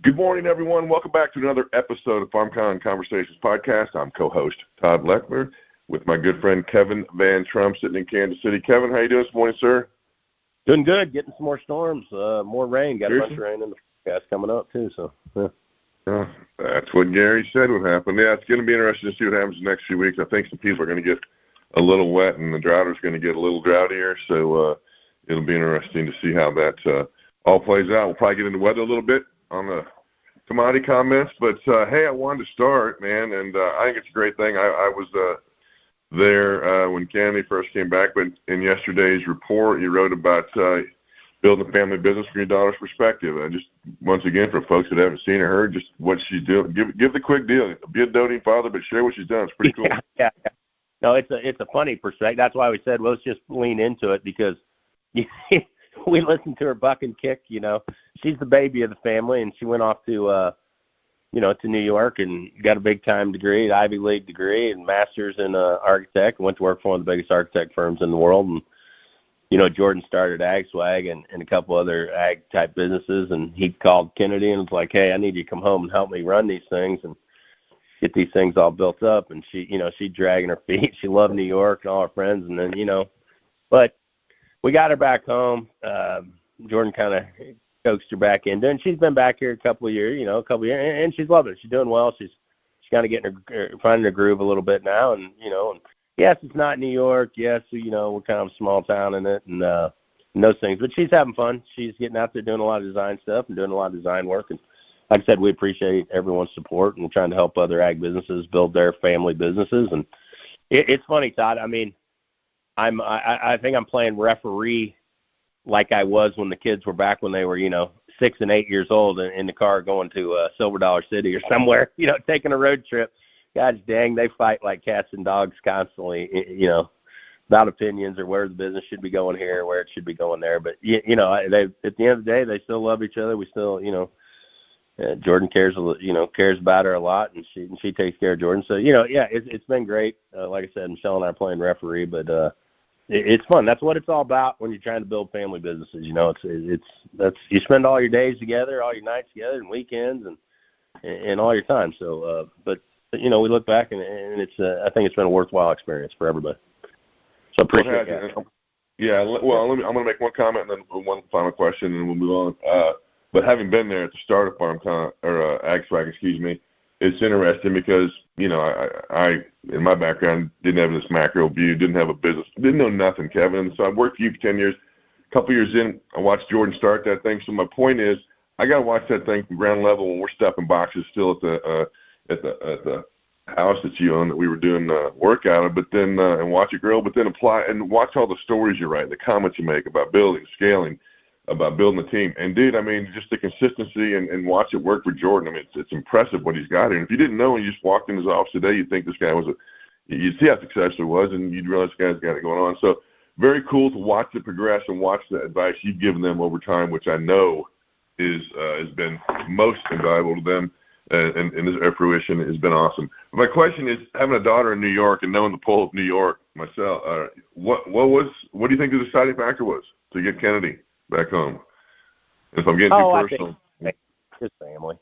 Good morning, everyone. Welcome back to another episode of FarmCon Conversations podcast. I'm co-host Todd Loechler with my good friend Kevin Van Trump sitting in Kansas City. Kevin, how you doing this morning, sir? Doing good. Getting some more storms, more rain. Got a bunch of rain in the forecast coming up, too. So, yeah. That's what Gary said would happen. Yeah, it's going to be interesting to see what happens the next few weeks. I think some people are going to get a little wet, and the droughter's going to get a little droughtier. So it'll be interesting to see how that all plays out. We'll probably get into weather a little bit on the commodity comments, but hey, I wanted to start, man, and I think it's a great thing. I was there when Kennedy first came back, but in yesterday's report, you wrote about building a family business from your daughter's perspective. Just once again, for folks that haven't seen or heard, just what she's doing, give the quick deal. Be a doting father, but share what she's done. It's pretty cool. Yeah. No, it's a funny perspective. That's why we said, well, let's just lean into it, because we listened to her buck and kick. She's the baby of the family, and she went off to New York and got a big time degree, an Ivy League degree, and master's in architect. Went to work for one of the biggest architect firms in the world. And Jordan started AgSwag and a couple other ag type businesses, and he called Kennedy and was like, "Hey, I need you to come home and help me run these things and get these things all built up." And she dragging her feet. She loved New York and all her friends, and then but we got her back home. Jordan kind of coaxed her back into it, and she's been back here a couple of years, and she's loving it. She's doing well. She's kind of getting finding her groove a little bit now, and yes, it's not New York. Yes, we're kind of a small town in it, and those things. But she's having fun. She's getting out there doing a lot of design stuff and doing a lot of design work. And like I said, we appreciate everyone's support and trying to help other ag businesses build their family businesses. And it's funny, Todd. I mean, I think I'm playing referee like I was when the kids were back when they were 6 and 8 years old in the car going to Silver Dollar City or somewhere, taking a road trip. Gosh dang, they fight like cats and dogs constantly, about opinions or where the business should be going here, or where it should be going there. But they at the end of the day, they still love each other. We still Jordan cares about her a lot, and she takes care of Jordan. So it's been great. Like I said, Michelle and I are playing referee, but it's fun. That's what it's all about when you're trying to build family businesses. That's you spend all your days together, all your nights together, and weekends, and all your time. So, but we look back and it's I think it's been a worthwhile experience for everybody. So appreciate it. Yeah. Well, I'm going to make one comment and then one final question, and we'll move on. But having been there at the start of FarmCon or AgSwag, it's interesting because I in my background didn't have this macro view, didn't have a business, didn't know nothing, Kevin. So I worked for you for 10 years. A couple years in, I watched Jordan start that thing. So my point is, I got to watch that thing from ground level when we're stuffing boxes still at the house that you own that we were doing work out of, but then and watch it grow, but then apply and watch all the stories you write, the comments you make about building, scaling, about building a team. And dude, just the consistency and watch it work for Jordan. It's impressive what he's got here. And if you didn't know and you just walked in his office today, you'd think this guy you'd see how successful he was, and you'd realize this guy's got it going on. So very cool to watch it progress and watch the advice you've given them over time, which I know has been most invaluable to them. And this fruition has been awesome. My question is, having a daughter in New York and knowing the pull of New York myself, what do you think the deciding factor was to get Kennedy back home? If I'm getting too personal, I think his family.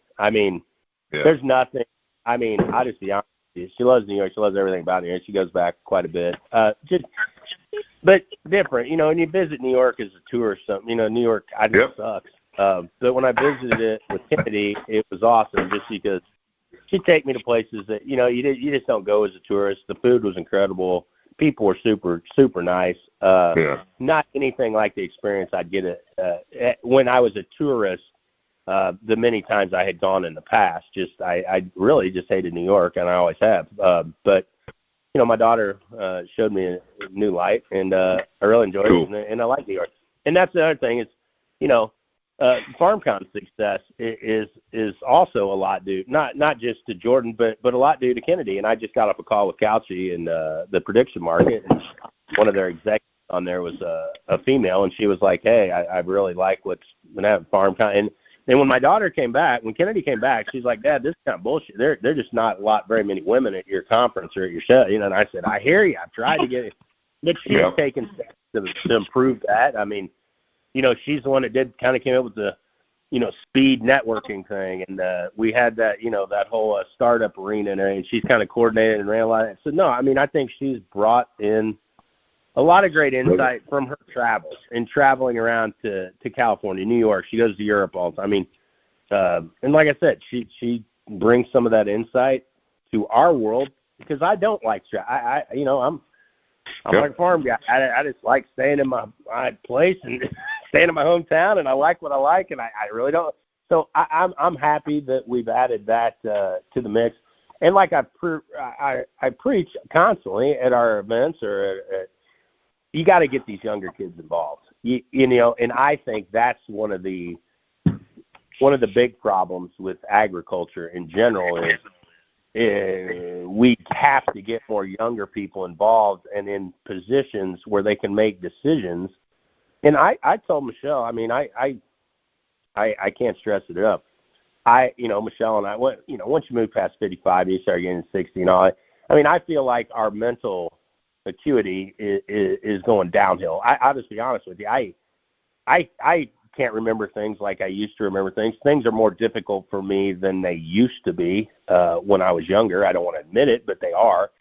There's nothing. I'll just be honest with you. She loves New York. She loves everything about New York. She goes back quite a bit. But different. When you visit New York as a tourist, New York, sucks. But when I visited it with Kennedy, it was awesome just because she'd take me to places that, you just don't go as a tourist. The food was incredible. People were super, super nice. Not anything like the experience I'd get when I was a tourist the many times I had gone in the past. I really just hated New York, and I always have. But, my daughter showed me a new light, and I really enjoyed it, and I like New York. And that's the other thing is, FarmCon success is also a lot due, not just to Jordan, but a lot due to Kennedy. And I just got off a call with Couchy in the prediction market, and one of their executives on there was a female, and she was like, "Hey, I really like what's been happening at FarmCon." And then when my daughter came back, when Kennedy came back, she's like, "Dad, this is kind of bullshit. They're just not very many women at your conference or at your show." And I said, "I hear you. I've tried to get it," but she's taken steps to improve that. She's the one that came up with the speed networking thing. And we had that, that whole startup arena, and she's kind of coordinated and ran a lot. So, no, I mean, I think she's brought in a lot of great insight from her travels and traveling around to California, New York. She goes to Europe all the time. I mean, and like I said, she brings some of that insight to our world, because I don't like I'm like a farm guy. I just like staying in my place and staying in my hometown, and I like what I like, and I really don't. So I'm happy that we've added that to the mix. And like I preach constantly at our events, you got to get these younger kids involved. And I think that's one of the big problems with agriculture in general is we have to get more younger people involved and in positions where they can make decisions. And I told Michelle, I mean, I can't stress it enough. Michelle and I, once you move past 55, you start getting 60 and all. I mean, I feel like our mental acuity is going downhill. I'll just be honest with you. I can't remember things like I used to remember things. Things are more difficult for me than they used to be when I was younger. I don't want to admit it, but they are.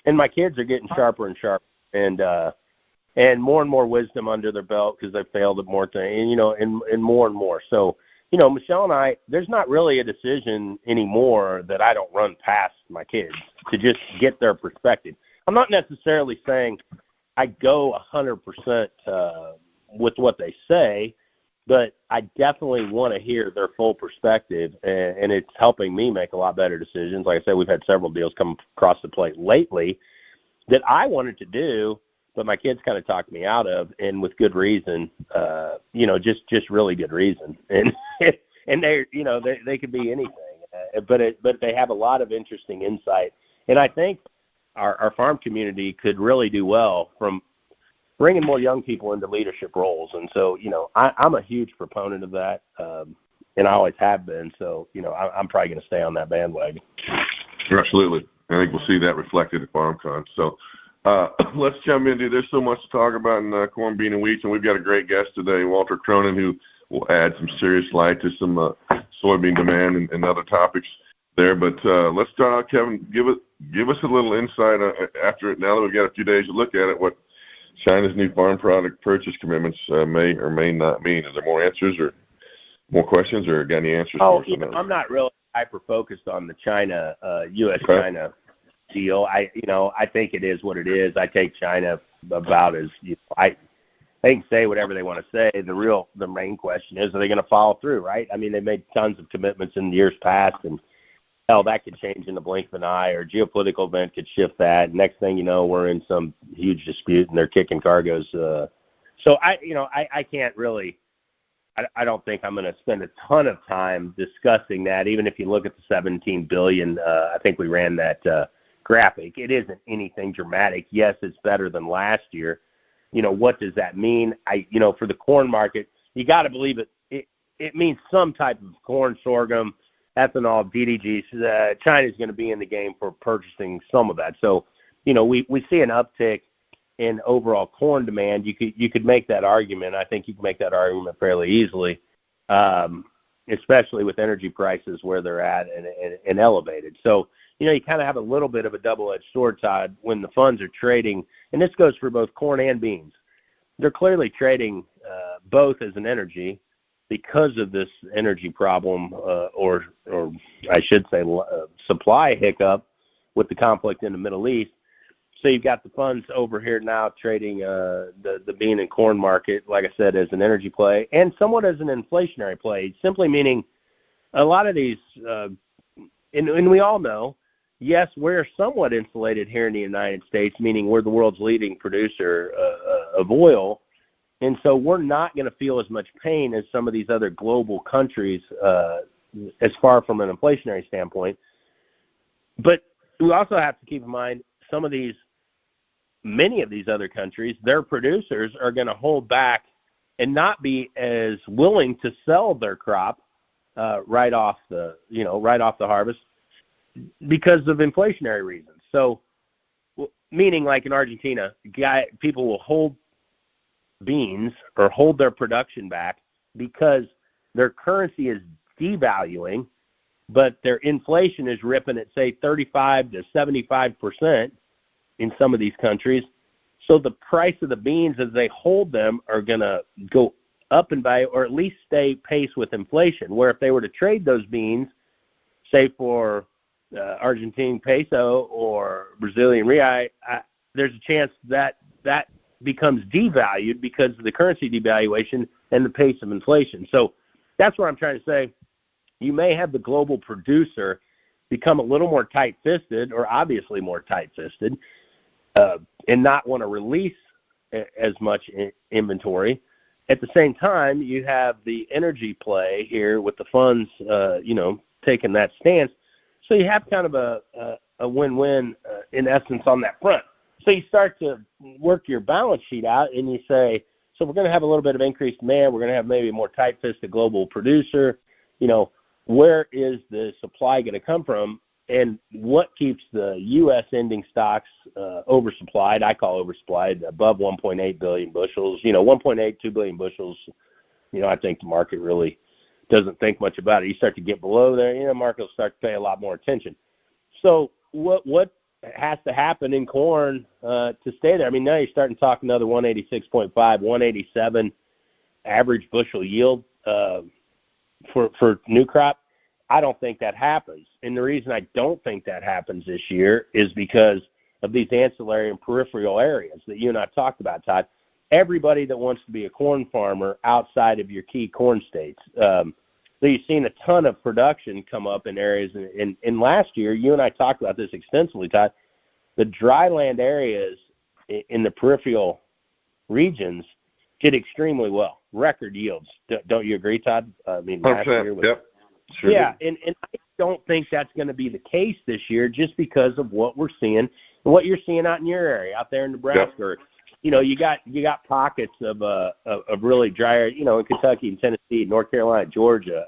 And my kids are getting sharper and sharper, and more wisdom under their belt because they've failed at more things, and more. So, Michelle and I, there's not really a decision anymore that I don't run past my kids to just get their perspective. I'm not necessarily saying I go 100% with what they say, but I definitely want to hear their full perspective, and it's helping me make a lot better decisions. Like I said, we've had several deals come across the plate lately that I wanted to do, but my kids kind of talked me out of, and with good reason, just really good reason. And they could be anything, but they have a lot of interesting insight, and I think our farm community could really do well from bringing more young people into leadership roles. And so, I'm a huge proponent of that, and I always have been. So, I'm probably going to stay on that bandwagon. Absolutely. I think we'll see that reflected at FarmCon. So let's jump into, there's so much to talk about in corn, bean, and wheat, and we've got a great guest today, Walter Cronin, who will add some serious light to some soybean demand and other topics there. But let's start out, Kevin. Give us a little insight after it. Now that we've got a few days to look at it, what China's new farm product purchase commitments may or may not mean. Is there more answers or more questions, or got any answers? I'm not really hyper-focused on the China, U.S.-China deal. I think it is what it is. I take China about as, they can say whatever they want to say. The main question is, are they going to follow through, right? I mean, they made tons of commitments in years past, and hell, that could change in the blink of an eye, or a geopolitical event could shift that. Next thing you know, we're in some huge dispute and they're kicking cargoes. So I can't really, I don't think I'm going to spend a ton of time discussing that. Even if you look at the $17 billion, I think we ran that graphic. It isn't anything dramatic. Yes, it's better than last year. What does that mean? For the corn market, you got to believe it means some type of corn, sorghum, ethanol, DDGs. China's going to be in the game for purchasing some of that. So, we see an uptick in overall corn demand. You could make that argument. I think you can make that argument fairly easily, especially with energy prices where they're at and elevated. So, you kind of have a little bit of a double-edged sword, Todd, when the funds are trading, and this goes for both corn and beans. They're clearly trading both as an energy because of this energy problem, or I should say supply hiccup with the conflict in the Middle East. So you've got the funds over here now trading the bean and corn market, like I said, as an energy play and somewhat as an inflationary play, simply meaning a lot of these, and we all know, yes, we're somewhat insulated here in the United States, meaning we're the world's leading producer of oil. And so we're not going to feel as much pain as some of these other global countries as far from an inflationary standpoint. But we also have to keep in mind many of these other countries, their producers are going to hold back and not be as willing to sell their crop right off the harvest because of inflationary reasons. So meaning like in Argentina, people will hold beans or hold their production back because their currency is devaluing, but their inflation is ripping at, say, 35 to 75% in some of these countries. So the price of the beans as they hold them are going to go up in value, or at least stay pace with inflation, where if they were to trade those beans, say for Argentine peso or Brazilian real, there's a chance that that becomes devalued because of the currency devaluation and the pace of inflation. So that's what I'm trying to say. You may have the global producer become a little more tight-fisted, or obviously more tight-fisted, and not want to release as much inventory. At the same time, you have the energy play here with the funds, taking that stance. So you have kind of a win-win in essence on that front. So you start to work your balance sheet out, and you say, so we're going to have a little bit of increased demand. We're going to have maybe a more tight-fisted global producer. Where is the supply going to come from? And what keeps the U.S. ending stocks oversupplied? I call oversupplied above 1.8 billion bushels. 1.8, 2 billion bushels. I think the market really doesn't think much about it. You start to get below there, market will start to pay a lot more attention. So what has to happen in corn to stay there? I mean, now you're starting to talk another 186.5, 187 average bushel yield for new crop. I don't think that happens. And the reason I don't think that happens this year is because of these ancillary and peripheral areas that you and I have talked about, Todd. Everybody that wants to be a corn farmer outside of your key corn states. So you've seen a ton of production come up in areas. And last year, you and I talked about this extensively, Todd. The dry land areas in the peripheral regions did extremely well. Record yields. Don't you agree, Todd? I mean, last year was, yep. Sure. Yeah, and I don't think that's going to be the case this year, just because of what we're seeing and what you're seeing out in your area, out there in Nebraska. Yep. You got pockets of really dry, in Kentucky and Tennessee, North Carolina, Georgia.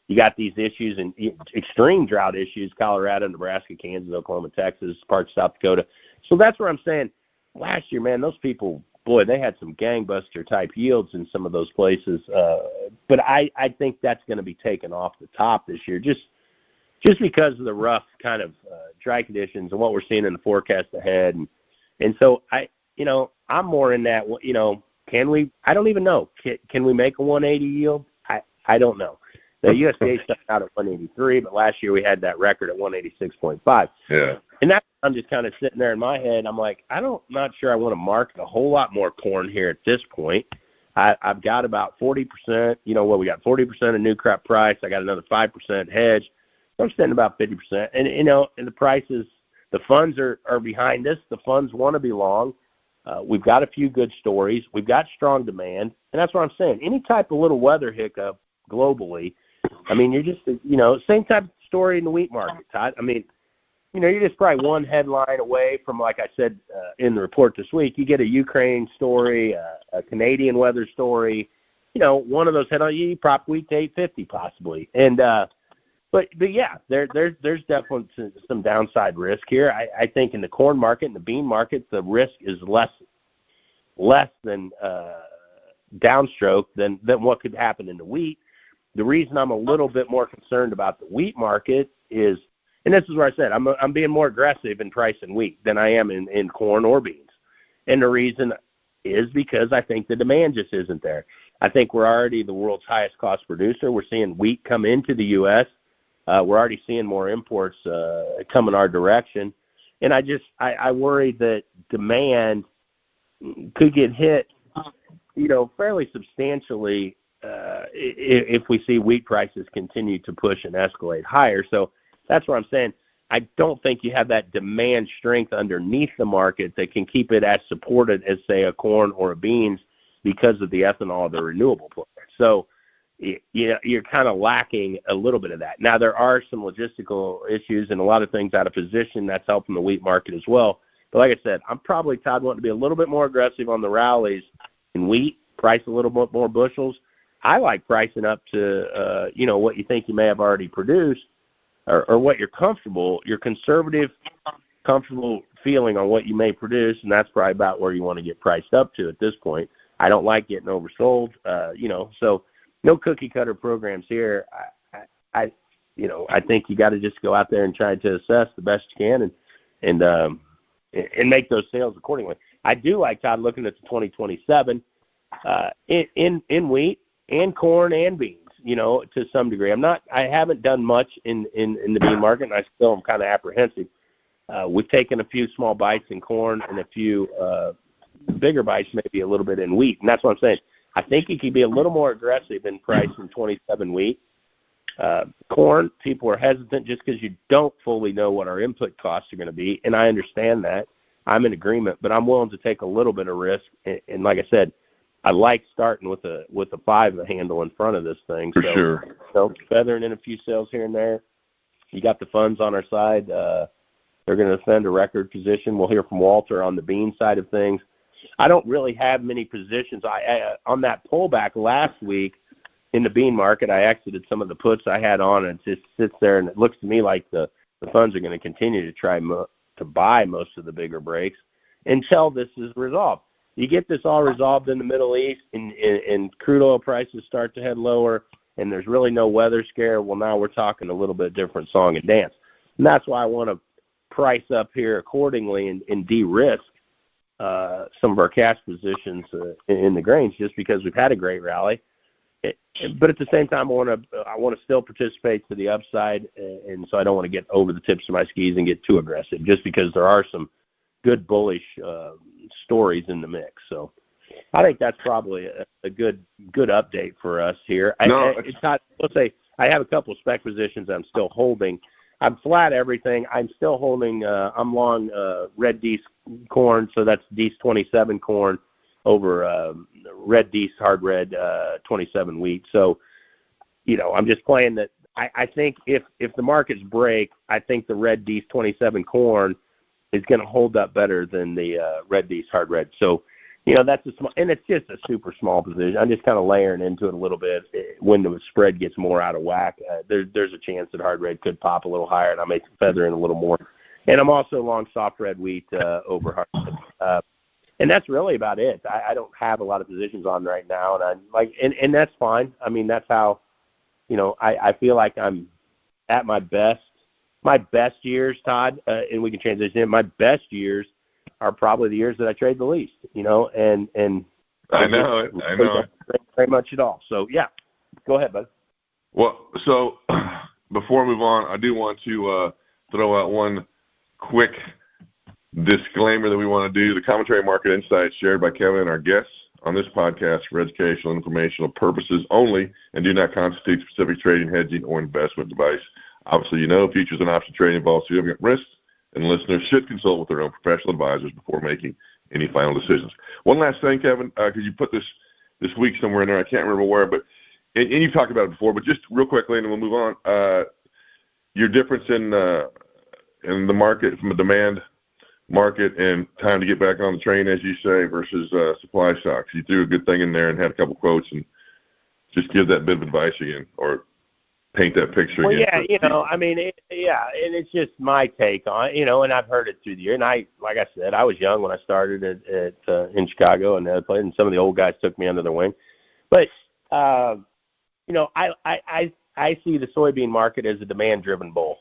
You got these issues and extreme drought issues: Colorado, Nebraska, Kansas, Oklahoma, Texas, parts of South Dakota. So that's where I'm saying, last year, man, those people, boy, they had some gangbuster type yields in some of those places. But I think that's going to be taken off the top this year, just because of the rough kind of dry conditions and what we're seeing in the forecast ahead. And so I'm more in that, can we? I don't even know. Can we make a 180 yield? I don't know. The USDA stuck out at 183, but last year we had that record at 186.5. Yeah. And I'm just kind of sitting there in my head. I'm like, not sure I want to market a whole lot more corn here at this point. I've got about 40%. We got 40% of new crop price. I got another 5% hedge. So I'm sitting about 50%. And and the prices, the funds are behind us. The funds want to be long. We've got a few good stories. We've got strong demand, and that's what I'm saying. Any type of little weather hiccup globally, I mean, you're just same type of story in the wheat market, Todd. I mean, you're just probably one headline away from, like I said in the report this week, you get a Ukraine story, a Canadian weather story, one of those headlines, you prop wheat to 850 possibly. And but yeah, there's definitely some downside risk here. I think in the corn market and the bean market, the risk is less than downstroke than what could happen in the wheat. The reason I'm a little bit more concerned about the wheat market is, and this is where I said I'm being more aggressive in pricing wheat than I am in corn or beans. And the reason is because I think the demand just isn't there. I think we're already the world's highest cost producer. We're seeing wheat come into the U.S. We're already seeing more imports coming our direction. And I worry that demand could get hit, fairly substantially if we see wheat prices continue to push and escalate higher. So that's what I'm saying. I don't think you have that demand strength underneath the market that can keep it as supported as, say, a corn or a beans because of the ethanol or the renewable player. So you're kind of lacking a little bit of that. Now, there are some logistical issues and a lot of things out of position that's helping the wheat market as well. But like I said, I'm probably, Todd, wanting to be a little bit more aggressive on the rallies in wheat, price a little bit more bushels. I like pricing up to, what you think you may have already produced or what you're conservative, comfortable feeling on what you may produce, and that's probably about where you want to get priced up to at this point. I don't like getting oversold, so no cookie cutter programs here. I think you got to just go out there and try to assess the best you can and make those sales accordingly. I do like, Todd, looking at the 2027 in wheat and corn and beans, to some degree. I haven't done much in the bean market, and I still am kind of apprehensive. We've taken a few small bites in corn and a few bigger bites, maybe a little bit in wheat, and that's what I'm saying. I think you could be a little more aggressive in price in 27 wheat. Corn, people are hesitant just because you don't fully know what our input costs are going to be, and I understand that. I'm in agreement, but I'm willing to take a little bit of risk. And like I said, I like starting with a 5 handle in front of this thing. For sure. Feathering in a few sales here and there. You got the funds on our side. They're going to defend a record position. We'll hear from Walter on the bean side of things. I don't really have many positions. I on that pullback last week in the bean market, I exited some of the puts I had on, and it just sits there, and it looks to me like the funds are going to continue to try to buy most of the bigger breaks until this is resolved. You get this all resolved in the Middle East, and crude oil prices start to head lower, and there's really no weather scare. Well, now we're talking a little bit different song and dance. And that's why I want to price up here accordingly and de-risk some of our cash positions in the grains, just because we've had a great rally. But at the same time, I want to still participate to the upside, and so I don't want to get over the tips of my skis and get too aggressive, just because there are some good bullish stories in the mix. So I think that's probably a good update for us here. Let's say I have a couple of spec positions I'm still holding. I'm flat everything. I'm still holding. I'm long red Dees corn, so that's Dees 27 corn over red Dees hard red 27 wheat. So, I'm just playing that. I think if the markets break, I think the red Dees 27 corn is going to hold up better than the red Dees hard red. So, that's a small, and it's just a super small position. I'm just kind of layering into it a little bit. When the spread gets more out of whack, there's a chance that hard red could pop a little higher, and I may feather in a little more. And I'm also long soft red wheat over hard red. And that's really about it. I don't have a lot of positions on right now, and that's fine. I mean, that's how, I feel like I'm at my best. My best years, Todd, and we can transition in. My best years are probably the years that I trade the least, and I know it. Very much at all. So yeah, go ahead, bud. Well, so before we move on, I do want to throw out one quick disclaimer that we want to do. The commentary market insights shared by Kevin and our guests on this podcast for educational and informational purposes only, and do not constitute specific trading, hedging, or investment advice. Obviously, futures and option trading involves significant risks, and listeners should consult with their own professional advisors before making any final decisions. One last thing, Kevin, because you put this week somewhere in there, I can't remember where, but and you've talked about it before, but just real quickly, and then we'll move on. Your difference in the market, from a demand market and time to get back on the train, as you say, versus supply stocks. You threw a good thing in there and had a couple quotes, and just give that bit of advice again, or paint that picture again. Well, and it's just my take on, and I've heard it through the year. And like I said, I was young when I started in Chicago and other places, and some of the old guys took me under their wing. But, I see the soybean market as a demand-driven bull,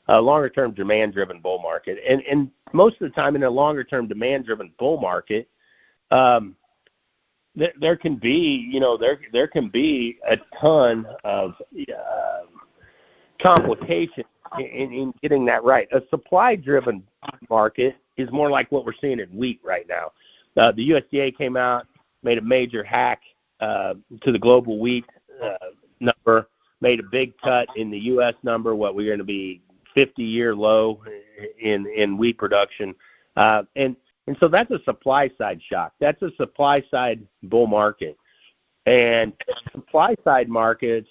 a longer-term demand-driven bull market. And most of the time in a longer-term demand-driven bull market, there can be, there can be a ton of complications in getting that right. A supply-driven market is more like what we're seeing in wheat right now. The USDA came out, made a major hack to the global wheat number, made a big cut in the U.S. number, what we're going to be 50-year low in wheat production. And so that's a supply-side shock. That's a supply-side bull market. And supply-side markets,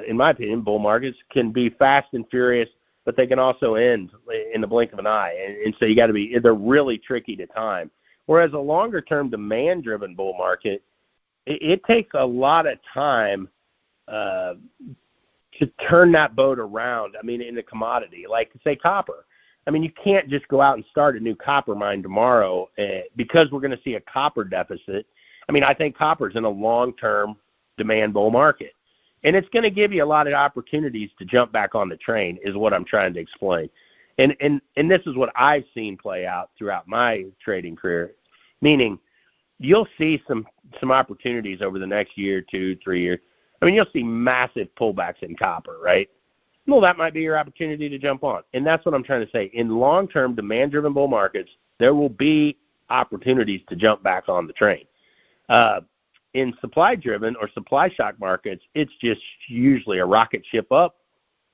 in my opinion, bull markets, can be fast and furious, but they can also end in the blink of an eye. And so they're really tricky to time. Whereas a longer-term demand-driven bull market, it takes a lot of time to turn that boat around, in a commodity, like, say, copper. You can't just go out and start a new copper mine tomorrow because we're going to see a copper deficit. I think copper's in a long-term demand bull market. And it's going to give you a lot of opportunities to jump back on the train is what I'm trying to explain. And this is what I've seen play out throughout my trading career, meaning you'll see some opportunities over the next year, 2, 3 years. I mean, you'll see massive pullbacks in copper, right? Well, that might be your opportunity to jump on. And that's what I'm trying to say. In long-term demand-driven bull markets, there will be opportunities to jump back on the train. In supply-driven or supply shock markets, it's just usually a rocket ship up,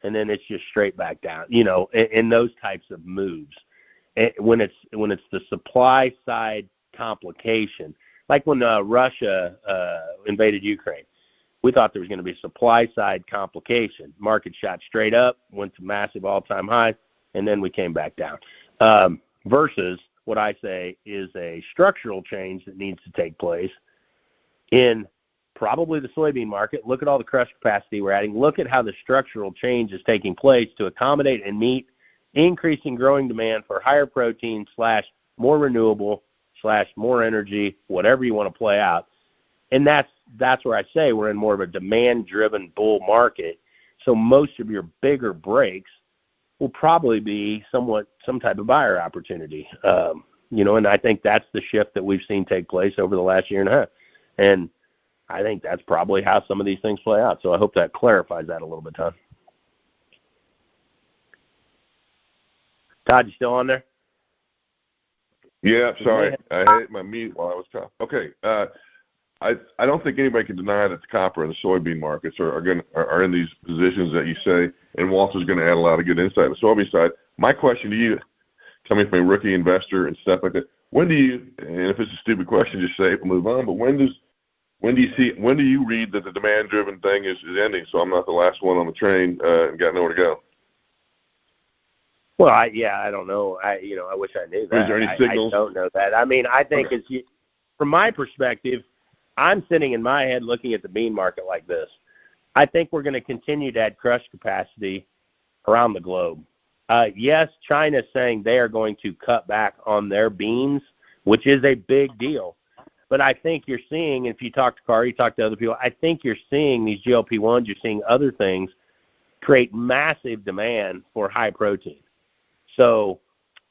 and then it's just straight back down, in those types of moves. When it's the supply side complication, like when Russia invaded Ukraine, we thought there was going to be a supply side complication. Market shot straight up, went to massive all-time highs, and then we came back down. Versus what I say is a structural change that needs to take place in probably the soybean market. Look at all the crush capacity we're adding. Look at how the structural change is taking place to accommodate and meet increasing growing demand for higher protein / more renewable / more energy, whatever you want to play out. And that's where I say we're in more of a demand-driven bull market. So most of your bigger breaks will probably be some type of buyer opportunity. And I think that's the shift that we've seen take place over the last year and a half. And I think that's probably how some of these things play out. So I hope that clarifies that a little bit, Todd. Todd, you still on there? Yeah, sorry. I hit my mute while I was talking. Okay. I don't think anybody can deny that the copper and the soybean markets are in these positions that you say, and Walter's going to add a lot of good insight on the soybean side. My question to you, coming from a rookie investor and stuff like that, when do you, and if it's a stupid question, just say it and move on, but when do you read that the demand-driven thing is ending, so I'm not the last one on the train and got nowhere to go? Well, I don't know. I wish I knew that. Is there any signals? I don't know that. I mean, I think from my perspective, I'm sitting in my head looking at the bean market like this. I think we're going to continue to add crush capacity around the globe. Yes, China's saying they are going to cut back on their beans, which is a big deal. But I think you're seeing, if you talk to Carr, you talk to other people, I think you're seeing these GLP-1s, you're seeing other things create massive demand for high protein. So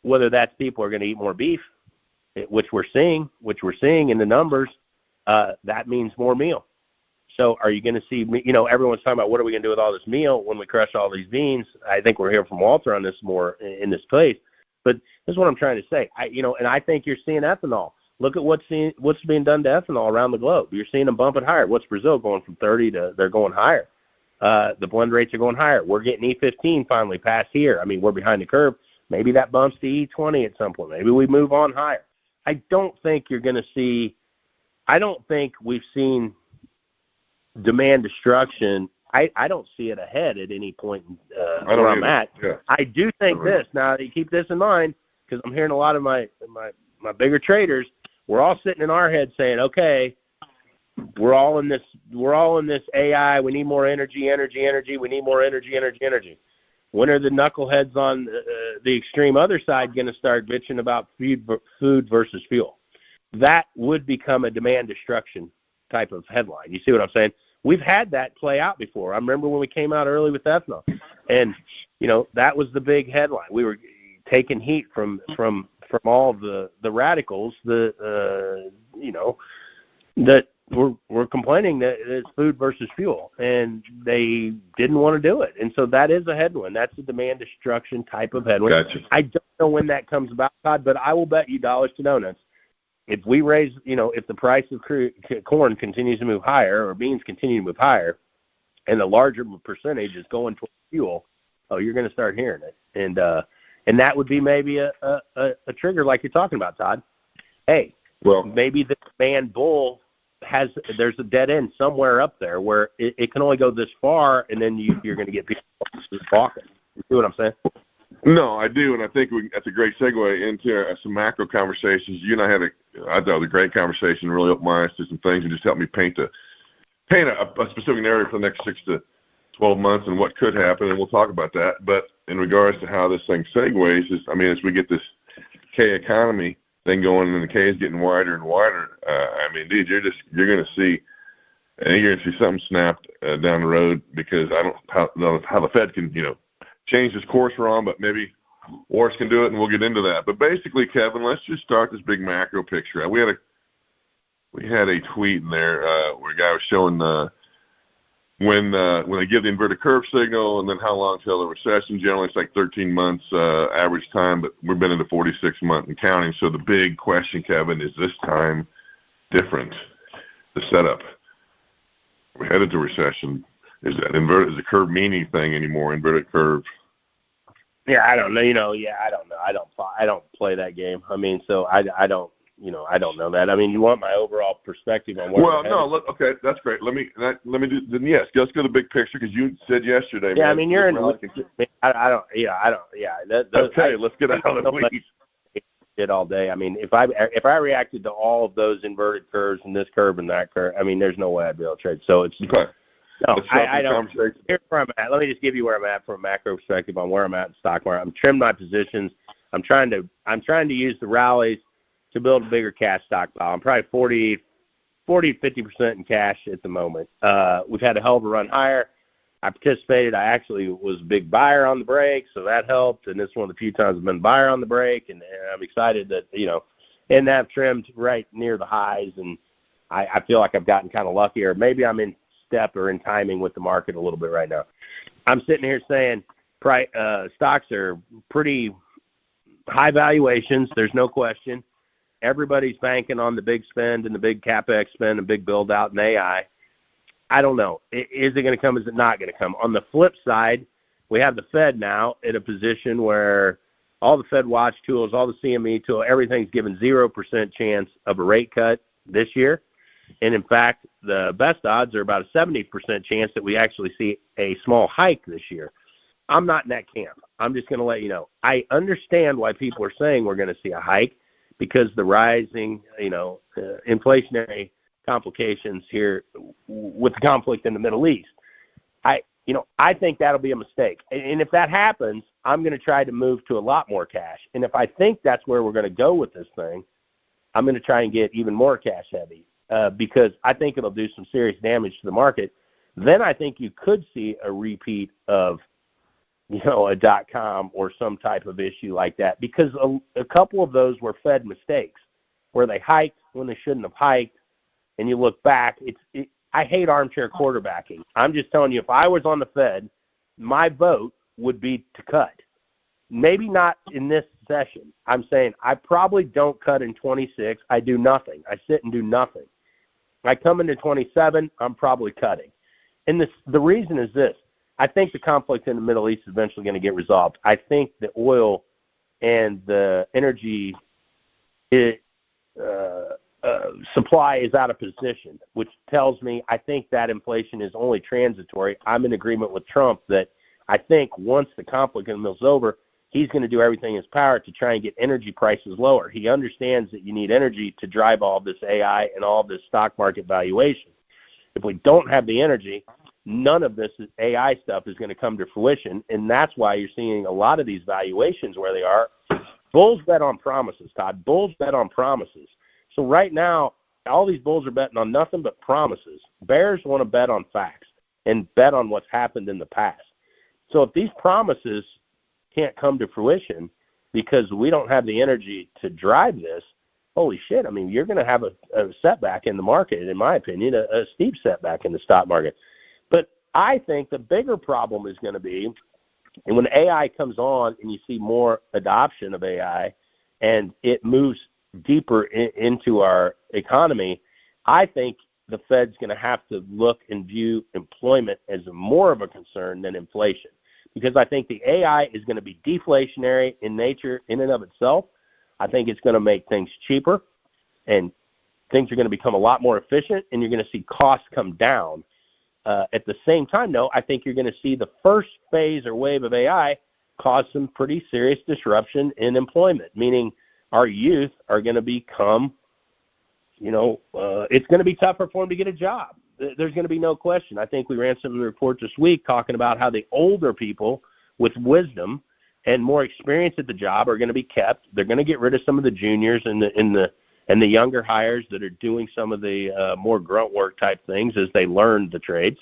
whether that's people are going to eat more beef, which we're seeing in the numbers, that means more meal. So are you going to see, everyone's talking about what are we going to do with all this meal when we crush all these beans? I think we're hearing from Walter on this more in this place. But this is what I'm trying to say. And I think you're seeing ethanol. Look at what's being done to ethanol around the globe. You're seeing them bump it higher. What's Brazil going from 30 to they're going higher? The blend rates are going higher. We're getting E15 finally past here. I mean, we're behind the curve. Maybe that bumps to E20 at some point. Maybe we move on higher. I don't think you're going to see – I don't think we've seen demand destruction. I don't see it ahead at any point where I'm at. Yeah. I do think this. Now, you keep this in mind because I'm hearing a lot of my bigger traders, we're all sitting in our head saying, okay, we're all in this AI. We need more energy. We need more energy. When are the knuckleheads on the extreme other side going to start bitching about food versus fuel? That would become a demand destruction type of headline. You see what I'm saying? We've had that play out before. I remember when we came out early with ethanol, and that was the big headline. We were taking heat from all the radicals that were complaining that it's food versus fuel, and they didn't want to do it. And so that is a headwind. That's a demand destruction type of headwind. Gotcha. I don't know when that comes about, Todd, but I will bet you dollars to donuts. If we raise, if the price of corn continues to move higher or beans continue to move higher, and the larger percentage is going towards fuel, you're going to start hearing it. And that would be maybe a trigger like you're talking about, Todd. Hey, maybe the demand bull there's a dead end somewhere up there where it can only go this far, and then you're going to get people talking. You see what I'm saying? No, I do, and I think that's a great segue into some macro conversations. You and I I thought it was a great conversation, really opened my eyes to some things and just helped me paint a specific narrative for the next 6 to 12 months and what could happen, and we'll talk about that. But in regards to how this thing segues, as we get this K economy thing going and the K is getting wider and wider, dude, you're going to see and you're going to see something snapped down the road because I don't know how the Fed can, change this course we're on, but maybe Wars can do it, and we'll get into that. But basically, Kevin, let's just start this big macro picture. We had a tweet in there where a guy was showing when they give the inverted curve signal and then how long till the recession. Generally, it's like 13 months average time, but we've been into 46 months and counting. So the big question, Kevin, is this time different? The setup. We're headed to recession. Is the curve mean anything anymore? Inverted curve. Yeah, I don't know. I don't know. I don't play that game. I mean, so I don't. I don't know that. I mean, you want my overall perspective on where? Well, no. Look, okay, that's great. Let me do. Then yes, let's go to the big picture because you said yesterday. Yeah, man, I mean, you're in. I don't. Yeah, I don't. Yeah. Okay, let's get out of the weeds. It all day. I mean, if I reacted to all of those inverted curves and this curve and that curve, I mean, there's no way I'd be able to trade. So it's okay. No, I don't. Here's where I'm at. Let me just give you where I'm at from a macro perspective on where I'm at in the stock market. I'm trimmed my positions. I'm trying to use the rallies to build a bigger cash stockpile. I'm probably 50% in cash at the moment. We've had a hell of a run higher. I participated. I actually was a big buyer on the break, so that helped. And this is one of the few times I've been a buyer on the break, and I'm excited that and I've trimmed right near the highs, and I feel like I've gotten kind of lucky, or maybe I'm in step or in timing with the market a little bit right now. I'm sitting here saying stocks are pretty high valuations. There's no question. Everybody's banking on the big spend and the big CapEx spend and big build out in AI. I don't know. Is it going to come? Is it not going to come? On the flip side, we have the Fed now in a position where all the Fed watch tools, all the CME tools, everything's given 0% chance of a rate cut this year. And in fact, the best odds are about a 70% chance that we actually see a small hike this year. I'm not in that camp. I'm just going to let you know. I understand why people are saying we're going to see a hike because the rising, inflationary complications here with the conflict in the Middle East. I think that'll be a mistake. And if that happens, I'm going to try to move to a lot more cash. And if I think that's where we're going to go with this thing, I'm going to try and get even more cash heavy because I think it'll do some serious damage to the market. Then I think you could see a repeat of a .com or some type of issue like that because a couple of those were Fed mistakes where they hiked when they shouldn't have hiked, and you look back. I hate armchair quarterbacking. I'm just telling you, if I was on the Fed, my vote would be to cut. Maybe not in this session. I'm saying I probably don't cut in 26. I do nothing. I sit and do nothing. I come into 27, I'm probably cutting. And the reason is this. I think the conflict in the Middle East is eventually going to get resolved. I think the oil and the energy supply is out of position, which tells me I think that inflation is only transitory. I'm in agreement with Trump that I think once the conflict in the middle is over, he's going to do everything in his power to try and get energy prices lower. He understands that you need energy to drive all this AI and all this stock market valuation. If we don't have the energy, none of this AI stuff is going to come to fruition, and that's why you're seeing a lot of these valuations where they are. Bulls bet on promises, Todd. Bulls bet on promises. So right now, all these bulls are betting on nothing but promises. Bears want to bet on facts and bet on what's happened in the past. So if these promises can't come to fruition because we don't have the energy to drive this, holy shit, I mean, you're going to have a setback in the market, in my opinion, a steep setback in the stock market. But I think the bigger problem is going to be, and when AI comes on and you see more adoption of AI and it moves deeper into our economy, I think the Fed's going to have to look and view employment as more of a concern than inflation. Because I think the AI is going to be deflationary in nature in and of itself. I think it's going to make things cheaper and things are going to become a lot more efficient and you're going to see costs come down. At the same time, though, I think you're going to see the first phase or wave of AI cause some pretty serious disruption in employment, meaning our youth are going to become, it's going to be tougher for them to get a job. There's going to be no question. I think we ran some reports this week talking about how the older people with wisdom and more experience at the job are going to be kept. They're going to get rid of some of the juniors and and the younger hires that are doing some of the more grunt work type things as they learn the trades.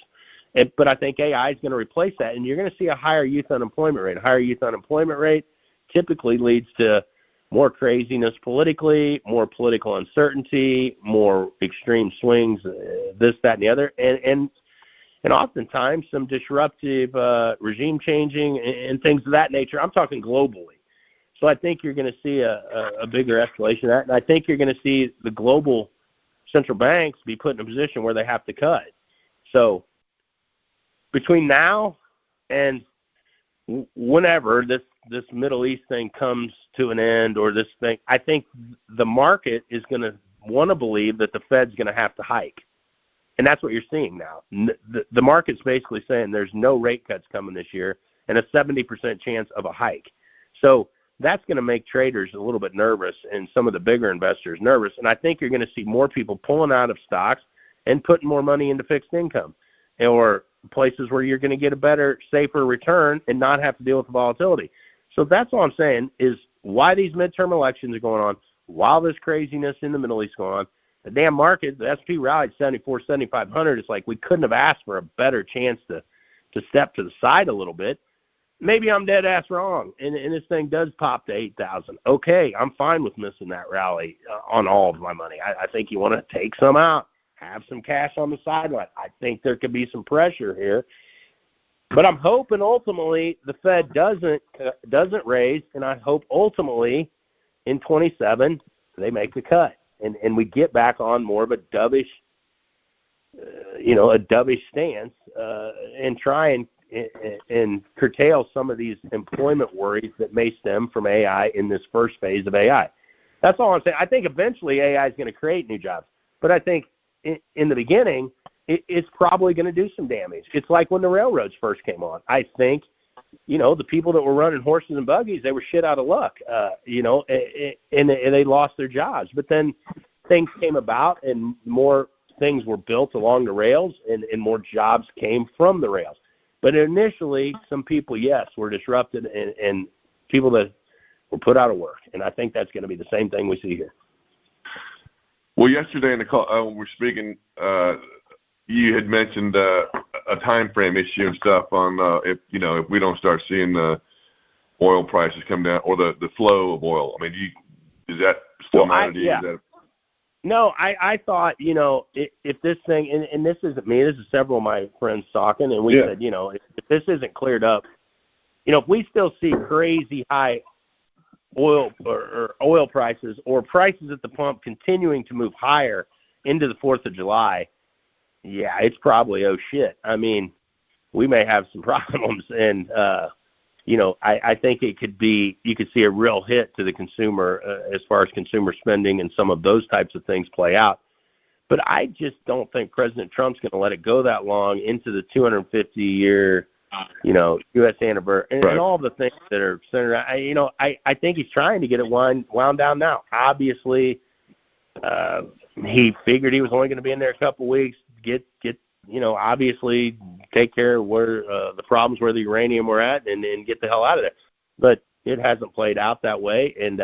But I think AI is going to replace that, and you're going to see a higher youth unemployment rate. A higher youth unemployment rate typically leads to more craziness politically, more political uncertainty, more extreme swings, this, that, and the other, and oftentimes some disruptive regime changing and things of that nature. I'm talking globally. So I think you're going to see a bigger escalation of that, and I think you're going to see the global central banks be put in a position where they have to cut. So between now and whenever this Middle East thing comes to an end, or this thing, I think the market is going to want to believe that the Fed's going to have to hike. And that's what you're seeing now. The market's basically saying there's no rate cuts coming this year and a 70% chance of a hike. So that's going to make traders a little bit nervous and some of the bigger investors nervous. And I think you're going to see more people pulling out of stocks and putting more money into fixed income or places where you're going to get a better, safer return and not have to deal with the volatility. So that's all I'm saying is why these midterm elections are going on, while this craziness in the Middle East is going on. The damn market, the S&P rallied 74, 7,500. It's like we couldn't have asked for a better chance to step to the side a little bit. Maybe I'm dead ass wrong, and this thing does pop to 8,000. Okay, I'm fine with missing that rally on all of my money. I think you want to take some out, have some cash on the sideline. I think there could be some pressure here. But I'm hoping ultimately the Fed doesn't raise, and I hope ultimately in 27 they make a cut, and we get back on more of a dovish, stance, and try and curtail some of these employment worries that may stem from AI in this first phase of AI. That's all I'm saying. I think eventually AI is going to create new jobs, but I think in the beginning, it's probably going to do some damage. It's like when the railroads first came on. I think, the people that were running horses and buggies, they were shit out of luck, and they lost their jobs. But then things came about and more things were built along the rails and more jobs came from the rails. But initially, some people, yes, were disrupted and people that were put out of work. And I think that's going to be the same thing we see here. Well, yesterday in the call, when we're speaking, you had mentioned a time frame issue and stuff on if we don't start seeing the oil prices come down or the flow of oil. I mean, is that still not yeah. No, I thought, if this thing, and this isn't me, this is several of my friends talking, and we said, if this isn't cleared up, if we still see crazy high oil or oil prices or prices at the pump continuing to move higher into the 4th of July, yeah, it's probably, oh shit. I mean, we may have some problems, and I think it could be, you could see a real hit to the consumer as far as consumer spending and some of those types of things play out. But I just don't think President Trump's going to let it go that long into the 250-year, U.S. anniversary and all the things that are centered around. I think he's trying to get it wound down now. Obviously, he figured he was only going to be in there a couple weeks, get obviously take care of where the problems where the uranium were at and get the hell out of there. But it hasn't played out that way, and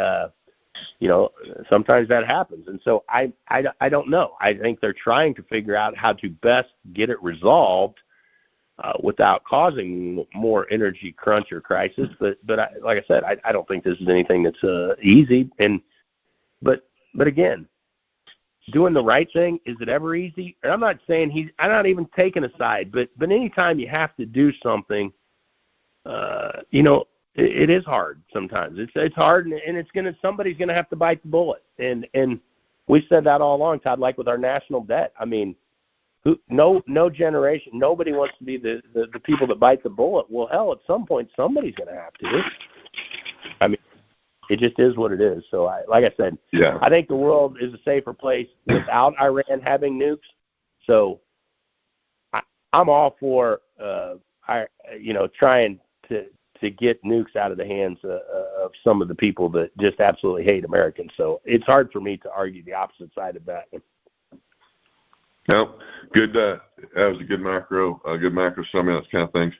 sometimes that happens. And so I don't know. I think they're trying to figure out how to best get it resolved without causing more energy crunch or crisis. But like I said, I don't think this is anything that's easy. But again, doing the right thing, is it ever easy? And I'm not saying I'm not even taking a side, but anytime you have to do something, it is hard sometimes. It's hard, and somebody's gonna have to bite the bullet. And we said that all along, Todd. Like with our national debt, I mean, no generation, nobody wants to be the people that bite the bullet. Well, hell, at some point, somebody's gonna have to. I mean, it just is what it is. So, like I said, I think the world is a safer place without Iran having nukes. So, I'm all for trying to get nukes out of the hands of some of the people that just absolutely hate Americans. So, it's hard for me to argue the opposite side of that. No, good. That was a good macro summary, those kind of things.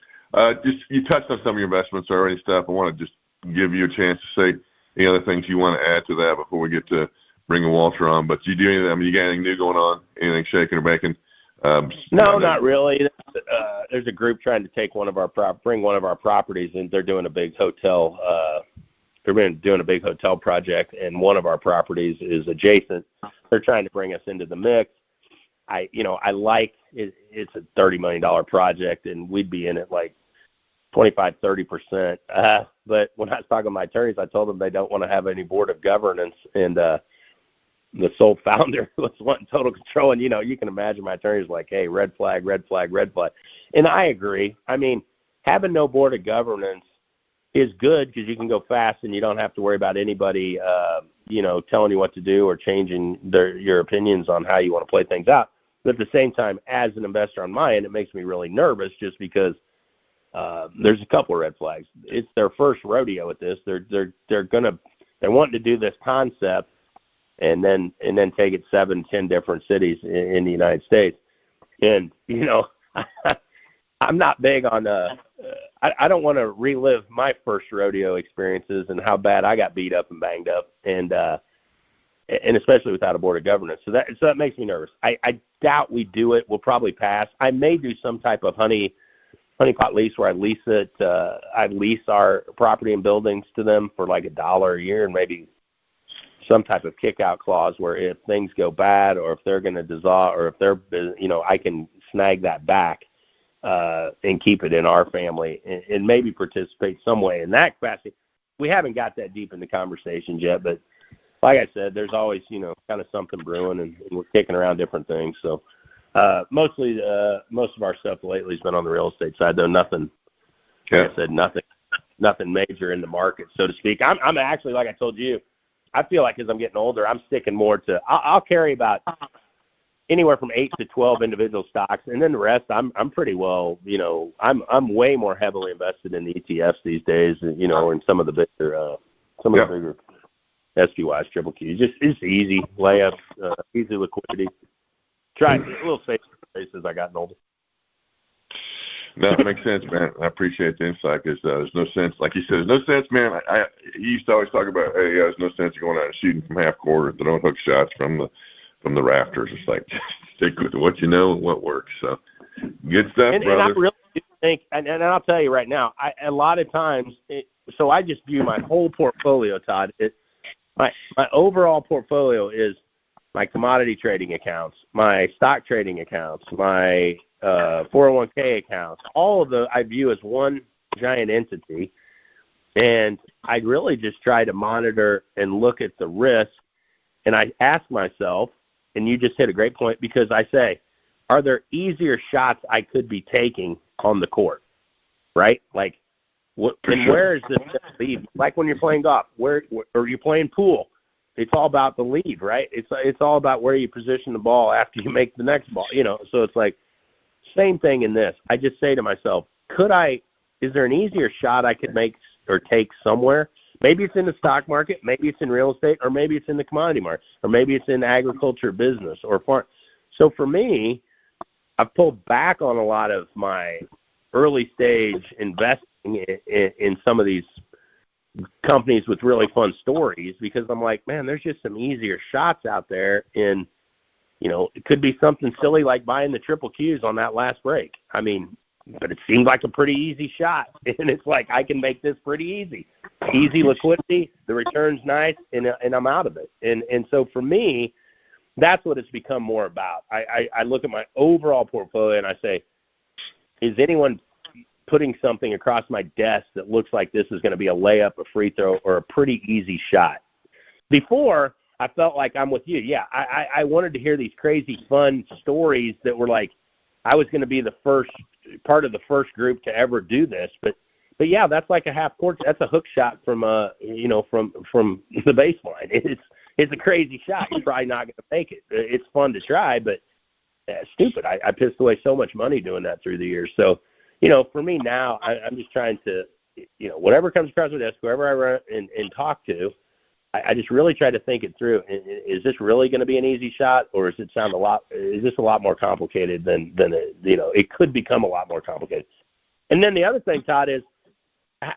Just you touched on some of your investments already, stuff. I want to just give you a chance to say any other things you want to add to that before we get to bringing Walter on. But you do anything? I mean, you got anything new going on? Anything shaking or baking? No, not really. There's a group trying to take bring one of our properties, and they're doing a big hotel. They're doing a big hotel project, and one of our properties is adjacent. They're trying to bring us into the mix. I like it. It's a $30 million project, and we'd be in it like 25-30%. But when I was talking to my attorneys, I told them they don't want to have any board of governance, and the sole founder was wanting total control. And, you can imagine my attorney's like, hey, red flag, red flag, red flag. And I agree. I mean, having no board of governance is good because you can go fast and you don't have to worry about anybody, telling you what to do or changing your opinions on how you want to play things out. But at the same time, as an investor on my end, it makes me really nervous just because there's a couple of red flags. It's their first rodeo at this. They're wanting to do this concept and then take it 7-10 different cities in the United States. And, I'm not big on I don't want to relive my first rodeo experiences and how bad I got beat up and banged up, and especially without a board of governance. So that makes me nervous. I doubt we do it. We'll probably pass. I may do some type of honeypot lease where I lease it. I lease our property and buildings to them for like $1 a year, and maybe some type of kick-out clause where if things go bad or if they're going to dissolve or if they're, I can snag that back and keep it in our family and maybe participate some way in that capacity. We haven't got that deep in the conversations yet, but like I said, there's always, kind of something brewing, and we're kicking around different things. So most of our stuff lately has been on the real estate side, though nothing, like I said, nothing major in the market, so to speak. I'm actually, like I told you, I feel like as I'm getting older, I'm sticking more to, I'll carry about anywhere from 8 to 12 individual stocks, and then the rest, I'm pretty well, I'm way more heavily invested in the ETFs these days, and some of the bigger, bigger SPYs, triple Qs. It's easy layups, easy liquidity. Try a little safer as I gotten older. No, it makes sense, man. I appreciate the insight because there's no sense, like you said, there's no sense, man. You used to always talk about, hey, there's no sense in going out and shooting from half court. They don't hook shots from the rafters. It's like stick with what you know and what works. So good stuff, brother. And I really do think, and I'll tell you right now, a lot of times, so I just view my whole portfolio, Todd. My overall portfolio is my commodity trading accounts, my stock trading accounts, my 401k accounts, all of those I view as one giant entity, and I really just try to monitor and look at the risk, and I ask myself, and you just hit a great point, because I say, are there easier shots I could be taking on the court, right? Like, where is this going to lead? Like when you're playing golf, or you're playing pool, it's all about the lead, right? It's all about where you position the ball after you make the next ball, so it's like, same thing in this. I just say to myself, is there an easier shot I could make or take somewhere? Maybe it's in the stock market, maybe it's in real estate, or maybe it's in the commodity market, or maybe it's in agriculture business or farm. So for me, I've pulled back on a lot of my early stage investing in some of these companies with really fun stories, because I'm like, man, there's just some easier shots out there, and it could be something silly like buying the triple Qs on that last break. I mean, but it seemed like a pretty easy shot, and it's like I can make this pretty easy. Easy liquidity, the return's nice, and I'm out of it. And so for me, that's what it's become more about. I look at my overall portfolio and I say, is anyone putting something across my desk that looks like this is going to be a layup, a free throw, or a pretty easy shot? Before, I felt like I'm with you. Yeah, I wanted to hear these crazy, fun stories that were like I was going to be the first part of the first group to ever do this. But yeah, that's like a half court. That's a hook shot from from the baseline. It's a crazy shot. You're probably not going to make it. It's fun to try, but stupid. I pissed away so much money doing that through the years. So for me now, I'm just trying to whatever comes across my desk, whoever I run and talk to. I just really try to think it through. Is this really going to be an easy shot, or is this a lot more complicated than it could become a lot more complicated? And then the other thing, Todd, is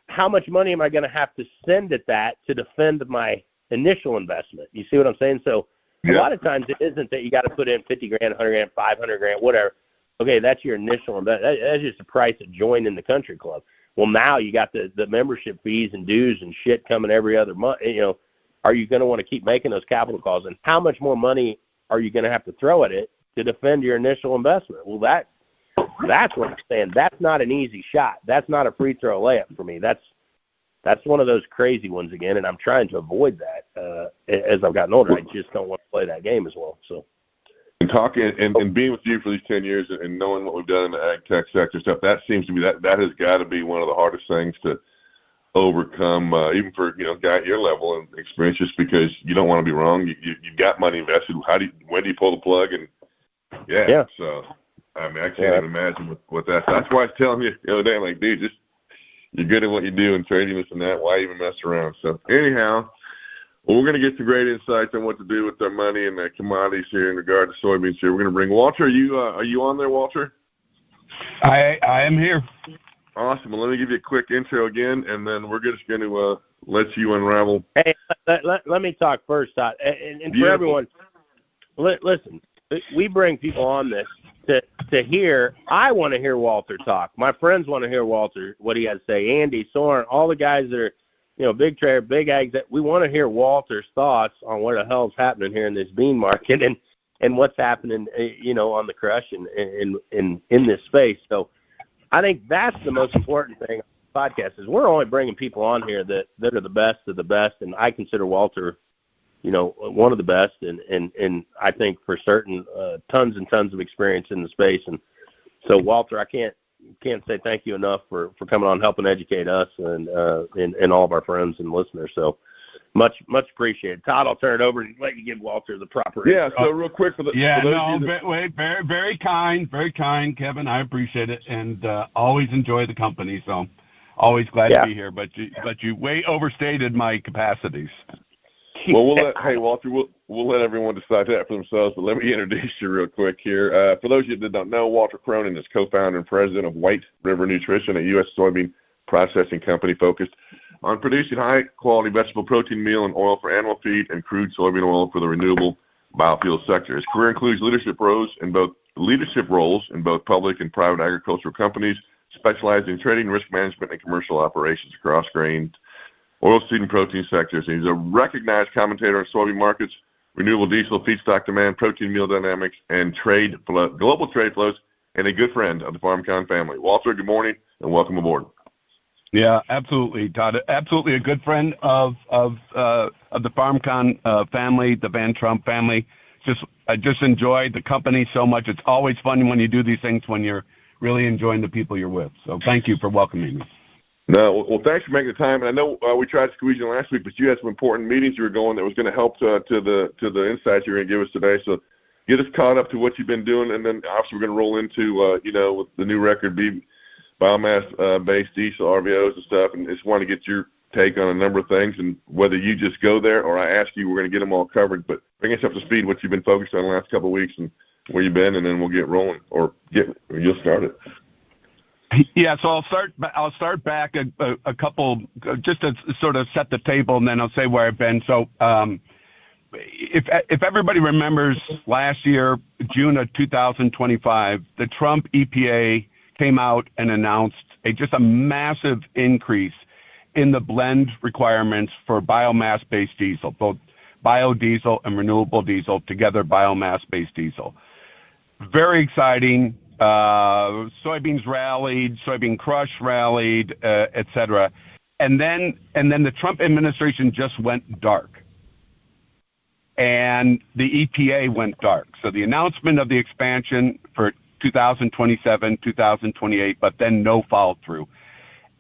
how much money am I going to have to send at that to defend my initial investment. You see what I'm saying? So a lot of times it isn't that you got to put in 50 grand, 100 grand, 500 grand, whatever. Okay, that's your initial investment. That's just the price of joining the country club. Well, now you got the membership fees and dues and shit coming every other month. You know, are you going to want to keep making those capital calls? And how much more money are you going to have to throw at it to defend your initial investment? Well, that's what I'm saying. That's not an easy shot. That's not a free throw layup for me. That's one of those crazy ones again, and I'm trying to avoid that as I've gotten older. I just don't want to play that game as well. So, and talking and being with you for these 10 years and knowing what we've done in the ag tech sector stuff, that seems to be that has got to be one of the hardest things to overcome, even for a guy at your level and experience, just because you don't want to be wrong. You've got money invested. When do you pull the plug? And yeah. So I mean, I can't even imagine what that's why I was telling you the other day, I'm like, dude, just you're good at what you do and trading this and that. Why even mess around? So anyhow, well, we're going to get some great insights on what to do with their money and their commodities here in regard to soybeans here. We're going to bring Walter. Are you on there, Walter? I am here. Awesome. Well, let me give you a quick intro again, and then we're just going to let you unravel. Hey, let me talk first, Todd. And for everyone, listen, we bring people on this to hear. I want to hear Walter talk. My friends want to hear Walter, what he has to say. Andy, Soren, all the guys that are, big trader, big ags, that we want to hear Walter's thoughts on what the hell's happening here in this bean market and what's happening, on the crush and in this space. So I think that's the most important thing on the podcast is we're only bringing people on here that are the best of the best, and I consider Walter, one of the best, and I think for certain tons and tons of experience in the space. And so, Walter, I can't say thank you enough for coming on, helping educate us and all of our friends and listeners. So much appreciated. Todd, I'll turn it over and let you give Walter the proper. Yeah. So real quick very kind, Kevin. I appreciate it, and always enjoy the company. So always glad to be here. But you way overstated my capacities. Well, hey, Walter, we'll let everyone decide that for themselves, but let me introduce you real quick here. For those of you that don't know, Walter Cronin is co-founder and president of White River Nutrition, a U.S. soybean processing company focused on producing high-quality vegetable protein meal and oil for animal feed and crude soybean oil for the renewable biofuel sector. His career includes leadership roles in both public and private agricultural companies, specializing in trading, risk management, and commercial operations across grain, oilseed, and protein sectors. And he's a recognized commentator on soybean markets, renewable diesel, feedstock demand, protein meal dynamics, and global trade flows, and a good friend of the FarmCon family. Walter, good morning, and welcome aboard. Yeah, absolutely, Todd. Absolutely a good friend of the FarmCon family, the Van Trump family. I just enjoy the company so much. It's always fun when you do these things when you're really enjoying the people you're with. So thank you for welcoming me. No, well, thanks for making the time. And I know we tried to squeeze you in last week, but you had some important meetings you were going that was going to help to the insights you're going to give us today. So get us caught up to what you've been doing, and then obviously we're going to roll into with the new record biomass-based diesel RVOs and stuff. And just want to get your take on a number of things, and whether you just go there or I ask you, we're going to get them all covered. But bring us up to speed what you've been focused on the last couple of weeks and where you've been, and then we'll get rolling, or you'll start it. Yeah, so I'll start back a couple, just to sort of set the table, and then I'll say where I've been. So if everybody remembers last year, June of 2025, the Trump EPA came out and announced just a massive increase in the blend requirements for biomass-based diesel, both biodiesel and renewable diesel, together biomass-based diesel. Very exciting. Soybeans rallied, soybean crush rallied, et cetera. And then the Trump administration just went dark. And the EPA went dark. So the announcement of the expansion for 2027, 2028, but then no follow through.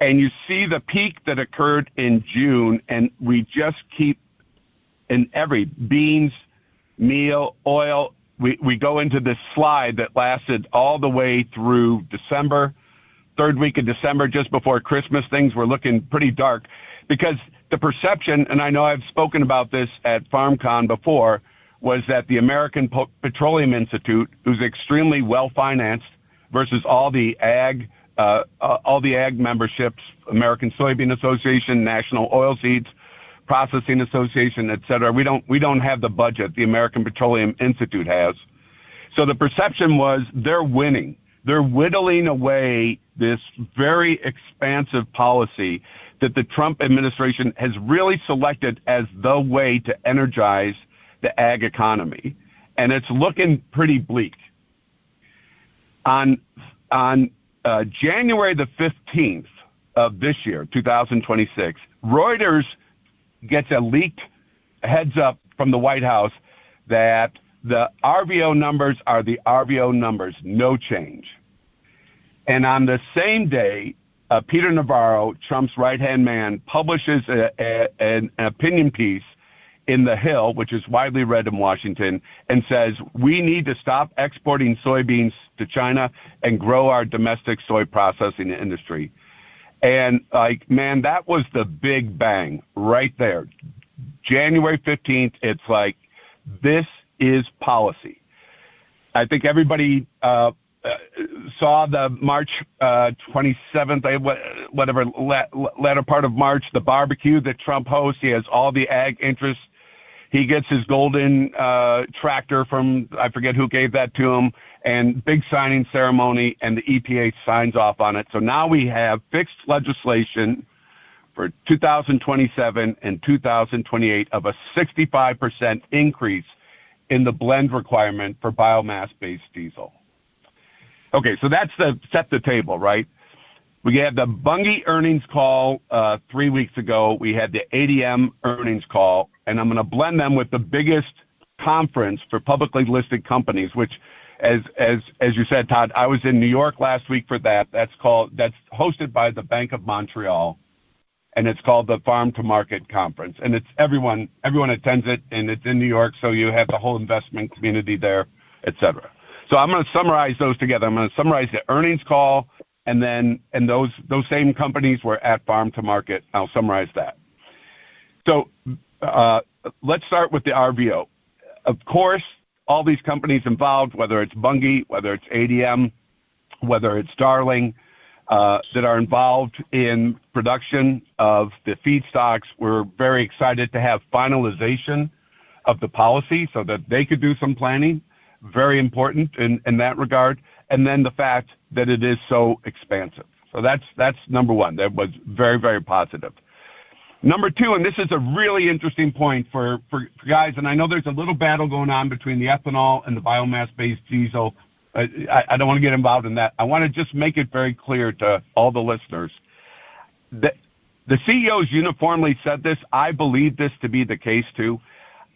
And you see the peak that occurred in June, and we just keep in every beans, meal, oil. We go into this slide that lasted all the way through December, third week of December, just before Christmas. Things were looking pretty dark because the perception, and I know I've spoken about this at FarmCon before, was that the American Petroleum Institute, who's extremely well-financed, versus all the ag memberships, American Soybean Association, National Oilseeds, Processing Association, et cetera. We don't have the budget the American Petroleum Institute has. So the perception was they're winning. They're whittling away this very expansive policy that the Trump administration has really selected as the way to energize the ag economy. And it's looking pretty bleak. On January the 15th of this year, 2026, Reuters gets a leaked heads up from the White House that the RVO numbers are the RVO numbers, no change. And on the same day, Peter Navarro, Trump's right-hand man, publishes an opinion piece in The Hill, which is widely read in Washington, and says, we need to stop exporting soybeans to China and grow our domestic soy processing industry. And, like, man, that was the big bang right there. January 15th, it's like, this is policy. I think everybody saw the March 27th, whatever, latter part of March, the barbecue that Trump hosts. He has all the ag interests. He gets his golden tractor from, I forget who gave that to him, and big signing ceremony, and the EPA signs off on it. So now we have fixed legislation for 2027 and 2028 of a 65% increase in the blend requirement for biomass-based diesel. Okay, so that's set the table, right? We had the Bunge earnings call 3 weeks ago. We had the ADM earnings call, and I'm going to blend them with the biggest conference for publicly listed companies, which, as you said, Todd, I was in New York last week for that. That's hosted by the Bank of Montreal, and it's called the Farm to Market Conference. And it's everyone attends it, and it's in New York, so you have the whole investment community there, et cetera. So I'm going to summarize those together. I'm going to summarize the earnings call, and those same companies were at Farm to Market. I'll summarize that. So let's start with the RVO. Of course, all these companies involved, whether it's Bunge, whether it's ADM, whether it's Darling, that are involved in production of the feedstocks, we're very excited to have finalization of the policy so that they could do some planning. Very important in that regard. And then the fact that it is so expansive. So that's number one. That was very, very positive. Number two, and this is a really interesting point for guys, and I know there's a little battle going on between the ethanol and the biomass-based diesel. I don't want to get involved in that. I want to just make it very clear to all the listeners that the CEOs uniformly said this. I believe this to be the case, too.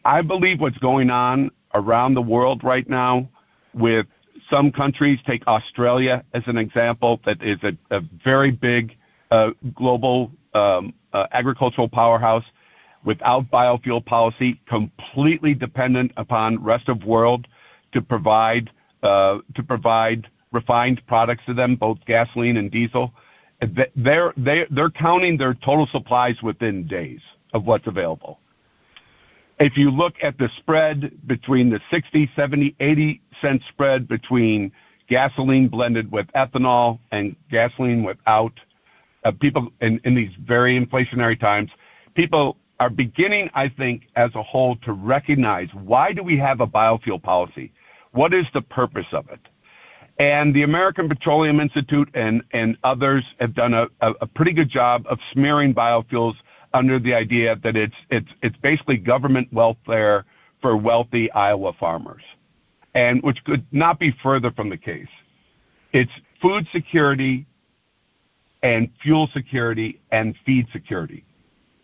I believe what's going on around the world right now with some countries, take Australia as an example, that is a very big global agricultural powerhouse without biofuel policy, completely dependent upon rest of world to provide refined products to them, both gasoline and diesel. They're counting their total supplies within days of what's available. If you look at the spread between the 60, 70, 80 cent spread between gasoline blended with ethanol and gasoline without, people in these very inflationary times, people are beginning, I think, as a whole to recognize, why do we have a biofuel policy? What is the purpose of it? And the American Petroleum Institute and others have done a pretty good job of smearing biofuels under the idea that it's basically government welfare for wealthy Iowa farmers, and which could not be further from the case. It's food security and fuel security and feed security,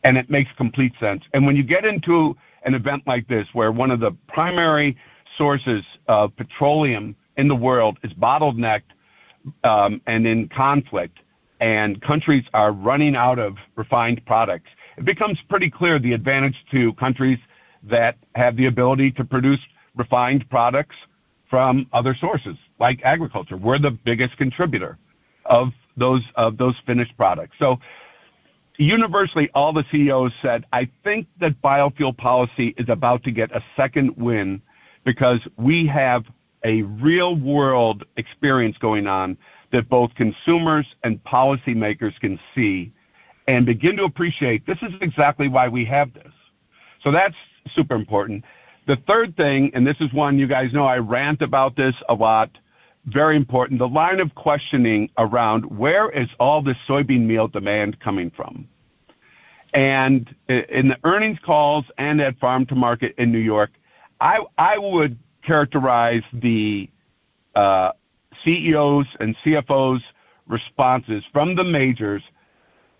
and it makes complete sense. And when you get into an event like this, where one of the primary sources of petroleum in the world is bottlenecked and in conflict, and countries are running out of refined products, it becomes pretty clear the advantage to countries that have the ability to produce refined products from other sources, like agriculture. We're the biggest contributor of those finished products. So universally, all the CEOs said, I think that biofuel policy is about to get a second win because we have a real-world experience going on that both consumers and policymakers can see, and begin to appreciate this is exactly why we have this. So that's super important. The third thing, and this is one you guys know I rant about this a lot, very important, the line of questioning around where is all this soybean meal demand coming from? And in the earnings calls and at Farm to Market in New York, I would characterize the CEOs and CFOs' responses from the majors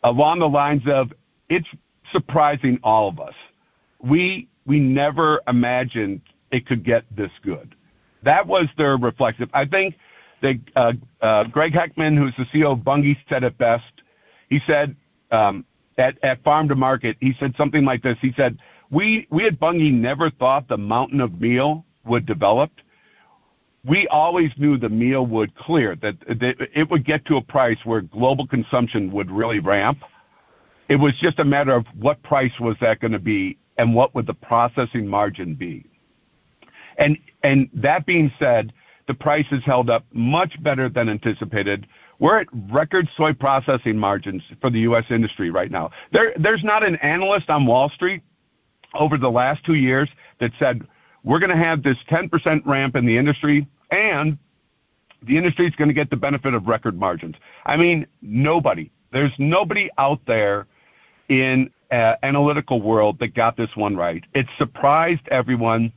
along the lines of, it's surprising all of us. We never imagined it could get this good. That was their reflexive. I think that Greg Heckman, who's the CEO of Bunge, said it best. He said at Farm to Market, he said something like this. He said, we at Bunge never thought the mountain of meal would develop. We always knew the meal would clear, that it would get to a price where global consumption would really ramp. It was just a matter of what price was that going to be and what would the processing margin be. And that being said, the price has held up much better than anticipated. We're at record soy processing margins for the U.S. industry right now. There's not an analyst on Wall Street over the last 2 years that said, we're going to have this 10% ramp in the industry, and the industry is going to get the benefit of record margins. I mean, nobody. There's nobody out there in analytical world that got this one right. It surprised everyone,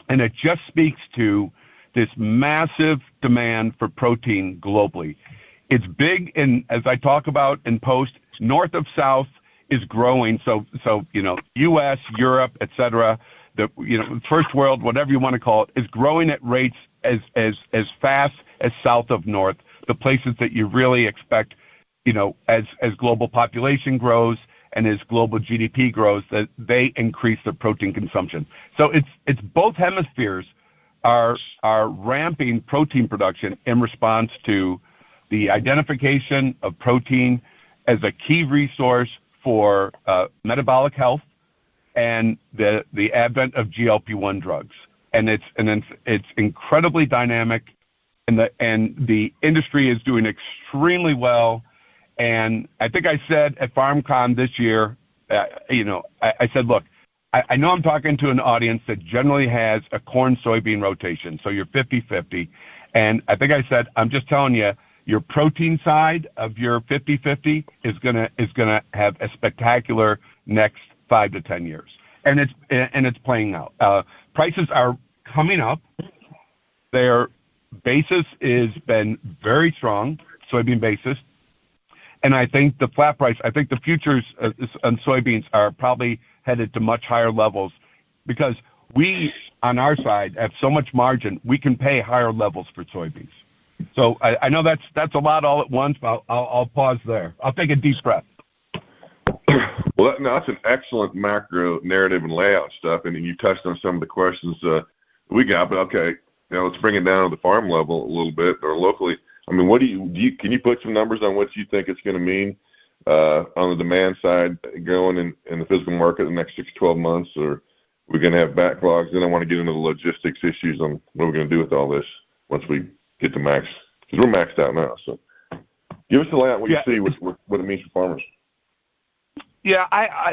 and it just speaks to this massive demand for protein globally. It's big, and as I talk about in Post, north of south is growing. So U.S., Europe, et cetera, the first world, whatever you want to call it, is growing at rates as fast as south of north, the places that you really expect, as global population grows and as global GDP grows, that they increase their protein consumption. So it's both hemispheres are ramping protein production in response to the identification of protein as a key resource for metabolic health and the advent of GLP-1 drugs. And it's incredibly dynamic, and the industry is doing extremely well. And I think I said at FarmCon this year, I said, look, I know I'm talking to an audience that generally has a corn-soybean rotation, so you're 50-50. And I think I said, I'm just telling you, your protein side of your 50-50 is gonna have a spectacular next 5 to 10 years, and it's playing out. Prices are coming up. Their basis has been very strong, soybean basis. And I think the flat price, I think the futures on soybeans are probably headed to much higher levels because we, on our side, have so much margin, we can pay higher levels for soybeans. So I know that's a lot all at once, but I'll pause there. I'll take a deep breath. Well, that's an excellent macro narrative and layout stuff, and you touched on some of the questions we got. But okay, let's bring it down to the farm level a little bit, or locally. I mean, what can you put some numbers on what you think it's going to mean on the demand side going in the physical market in the next 6 to 12 months, or we're going to have backlogs? Then I want to get into the logistics issues on what we're going to do with all this once we get to max, because we're maxed out now. So give us a layout what you see, what it means for farmers. Yeah,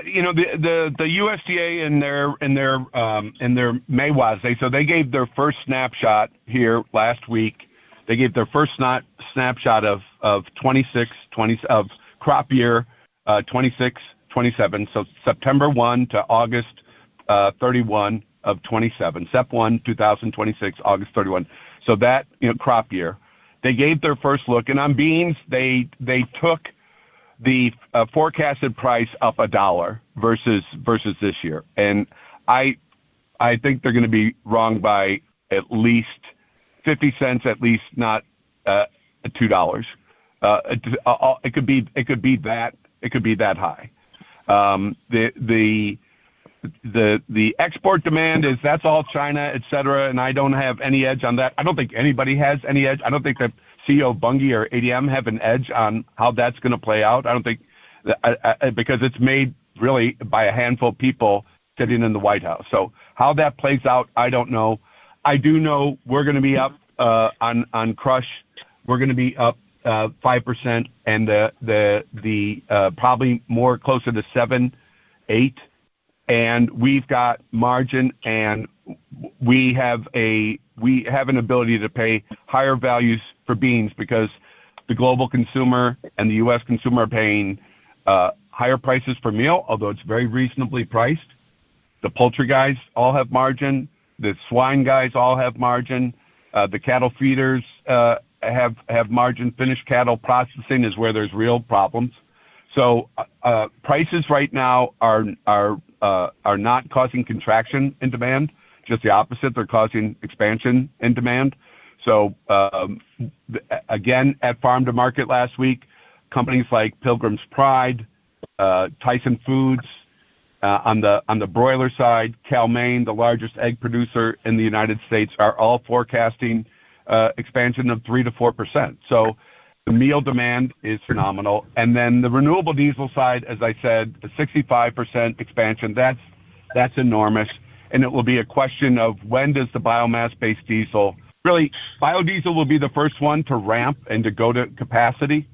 the USDA in their MAWAs, they gave their first snapshot here last week. They gave their first snapshot of 26, 20 of crop year 26, 27. So September 1 to August 31 of 27. Sep 1, 2026, August 31. So that crop year, they gave their first look, and on beans they took the forecasted price up $1 versus this year, and I think they're going to be wrong by at least 50 cents, at least not $2. It could be that high. The export demand that's all China, et cetera, and I don't have any edge on that. I don't think anybody has any edge. I don't think that CEO of Bunge or ADM have an edge on how that's going to play out. I don't think because it's made really by a handful of people sitting in the White House. So how that plays out, I don't know. I do know we're going to be up on crush. We're going to be up 5%, and the probably more closer to 7, 8. And we've got margin, and we have an ability to pay higher values for beans because the global consumer and the U.S. consumer are paying higher prices per meal, although it's very reasonably priced. The poultry guys all have margin. The swine guys all have margin. The cattle feeders have margin. Finished cattle processing is where there's real problems. So prices right now are not causing contraction in demand. Just the opposite. They're causing expansion in demand. So again, at Farm to Market last week, companies like Pilgrim's Pride, Tyson Foods, on the broiler side, Cal-Maine, the largest egg producer in the United States, are all forecasting expansion of 3 to 4%. So the meal demand is phenomenal. And then the renewable diesel side, as I said, the 65% expansion, that's enormous. And it will be a question of when does the biomass-based diesel, really, biodiesel will be the first one to ramp and to go to capacity,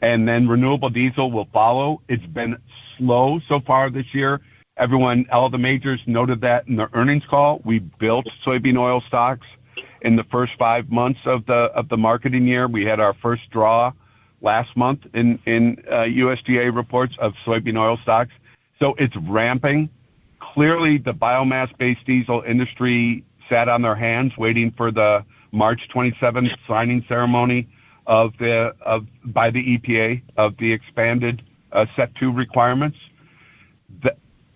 and then renewable diesel will follow. It's been slow so far this year. All the majors noted that in their earnings call. We built soybean oil stocks in the first 5 months of the marketing year. We had our first draw last month in USDA reports of soybean oil stocks. So it's ramping. Clearly, the biomass-based diesel industry sat on their hands waiting for the March 27th signing ceremony by the EPA of the expanded Set 2 requirements.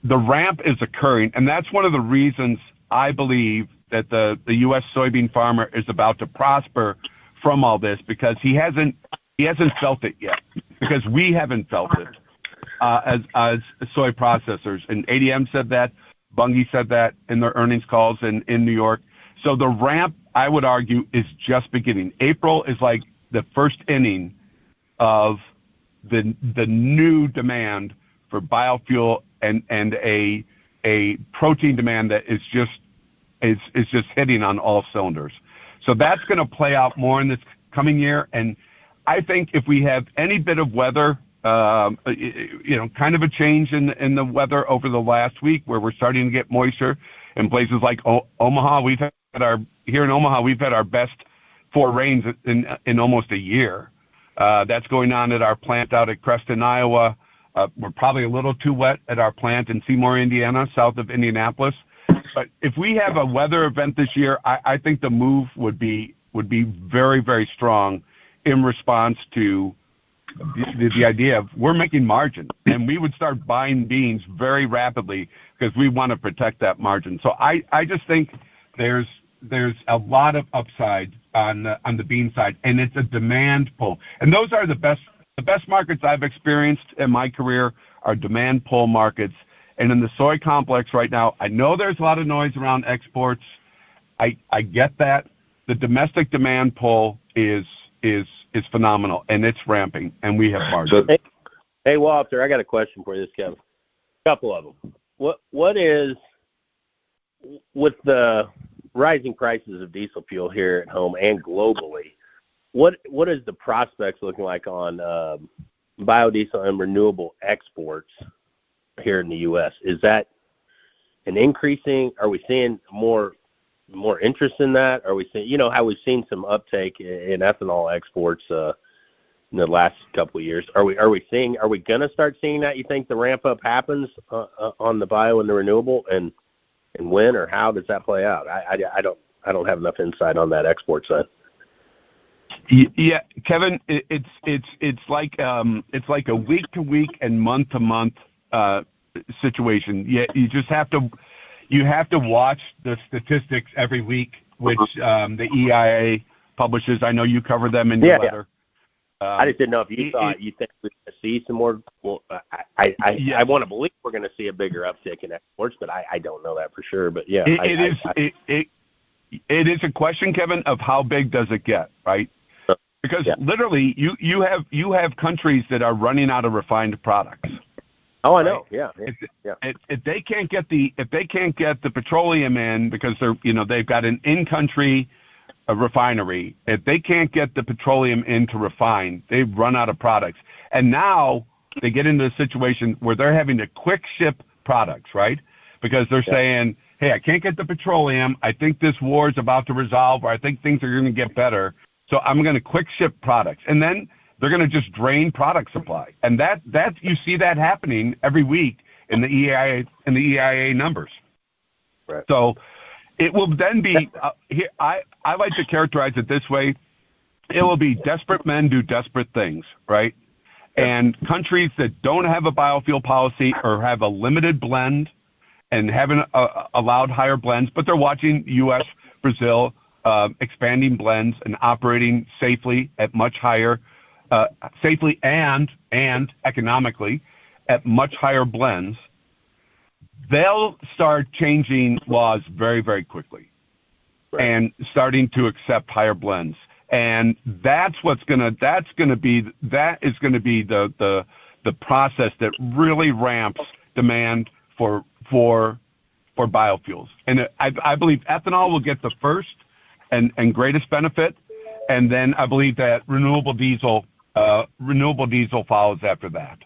The ramp is occurring, and that's one of the reasons I believe that the U.S. soybean farmer is about to prosper from all this, because he hasn't felt it yet, because we haven't felt it as soy processors. And ADM said that, Bunge said that in their earnings calls in New York. So the ramp, I would argue, is just beginning. April is like the first inning of the new demand for biofuel and a protein demand that is just hitting on all cylinders. So that's going to play out more in this coming year. And I think if we have any bit of weather, kind of a change in the weather over the last week, where we're starting to get moisture in places like Omaha. Here in Omaha, we've had our best 4 rains in almost a year. That's going on at our plant out at Creston, Iowa. We're probably a little too wet at our plant in Seymour, Indiana, south of Indianapolis. But if we have a weather event this year, I think the move would be very, very strong in response to the idea of we're making margin, and we would start buying beans very rapidly because we want to protect that margin. So I just think there's a lot of upside on the bean side, and it's a demand pull. And those are the best markets I've experienced in my career are demand pull markets. And in the soy complex right now, I know there's a lot of noise around exports. I get that. The domestic demand pull is phenomenal, and it's ramping, and we have margin. Hey, Walter, I got a question for you, Kevin. A couple of them. What is, with the rising prices of diesel fuel here at home and globally, what is the prospects looking like on biodiesel and renewable exports here in the U.S.? Is that an increasing? Are we seeing more interest in that? Are we seeing, how we've seen some uptake in ethanol exports in the last couple of years? Are we going to start seeing that? You think the ramp up happens on the bio and the renewable, and when or how does that play out? I don't have enough insight on that export side. Yeah, Kevin, it's like a week to week and month to month situation. Yeah, you just have to watch the statistics every week, which the EIA publishes. I know you cover them in your letter. I just didn't know if you thought you think we're going to see some more. Well, I want to believe we're going to see a bigger uptick in exports, but I don't know that for sure. But yeah, it is a question, Kevin, of how big does it get, right? Because literally, you have countries that are running out of refined products. Oh, I know. Right? Yeah. If they can't get the petroleum in because they've got an in-country refinery, if they can't get the petroleum in to refine, they've run out of products. And now they get into a situation where they're having to quick ship products, right? Because they're saying, hey, I can't get the petroleum. I think this war is about to resolve, or I think things are going to get better. So I'm going to quick ship products. And then they're going to just drain product supply. And that you see that happening every week in the EIA numbers. Right. So it will then be, I like to characterize it this way. It will be desperate men do desperate things, right? And countries that don't have a biofuel policy or have a limited blend and haven't allowed higher blends, but they're watching U.S., Brazil, expanding blends and operating safely at much higher, safely and economically at much higher blends, they'll start changing laws very, very quickly and starting to accept higher blends. And that is going to be the process that really ramps demand for biofuels. And I believe ethanol will get the first and greatest benefit, and then I believe that renewable diesel follows after that.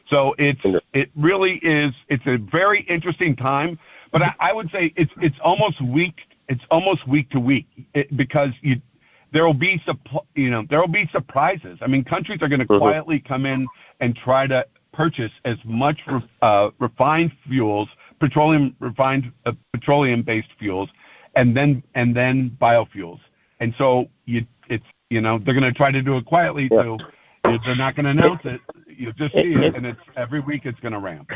So it really is. It's a very interesting time, but I would say it's almost week to week because there will be surprises. I mean, countries are going to quietly come in and try to purchase as much refined fuels, petroleum-based fuels, and then biofuels. And so they're going to try to do it quietly. So they're not going to announce it. You'll just see it, and every week it's going to ramp.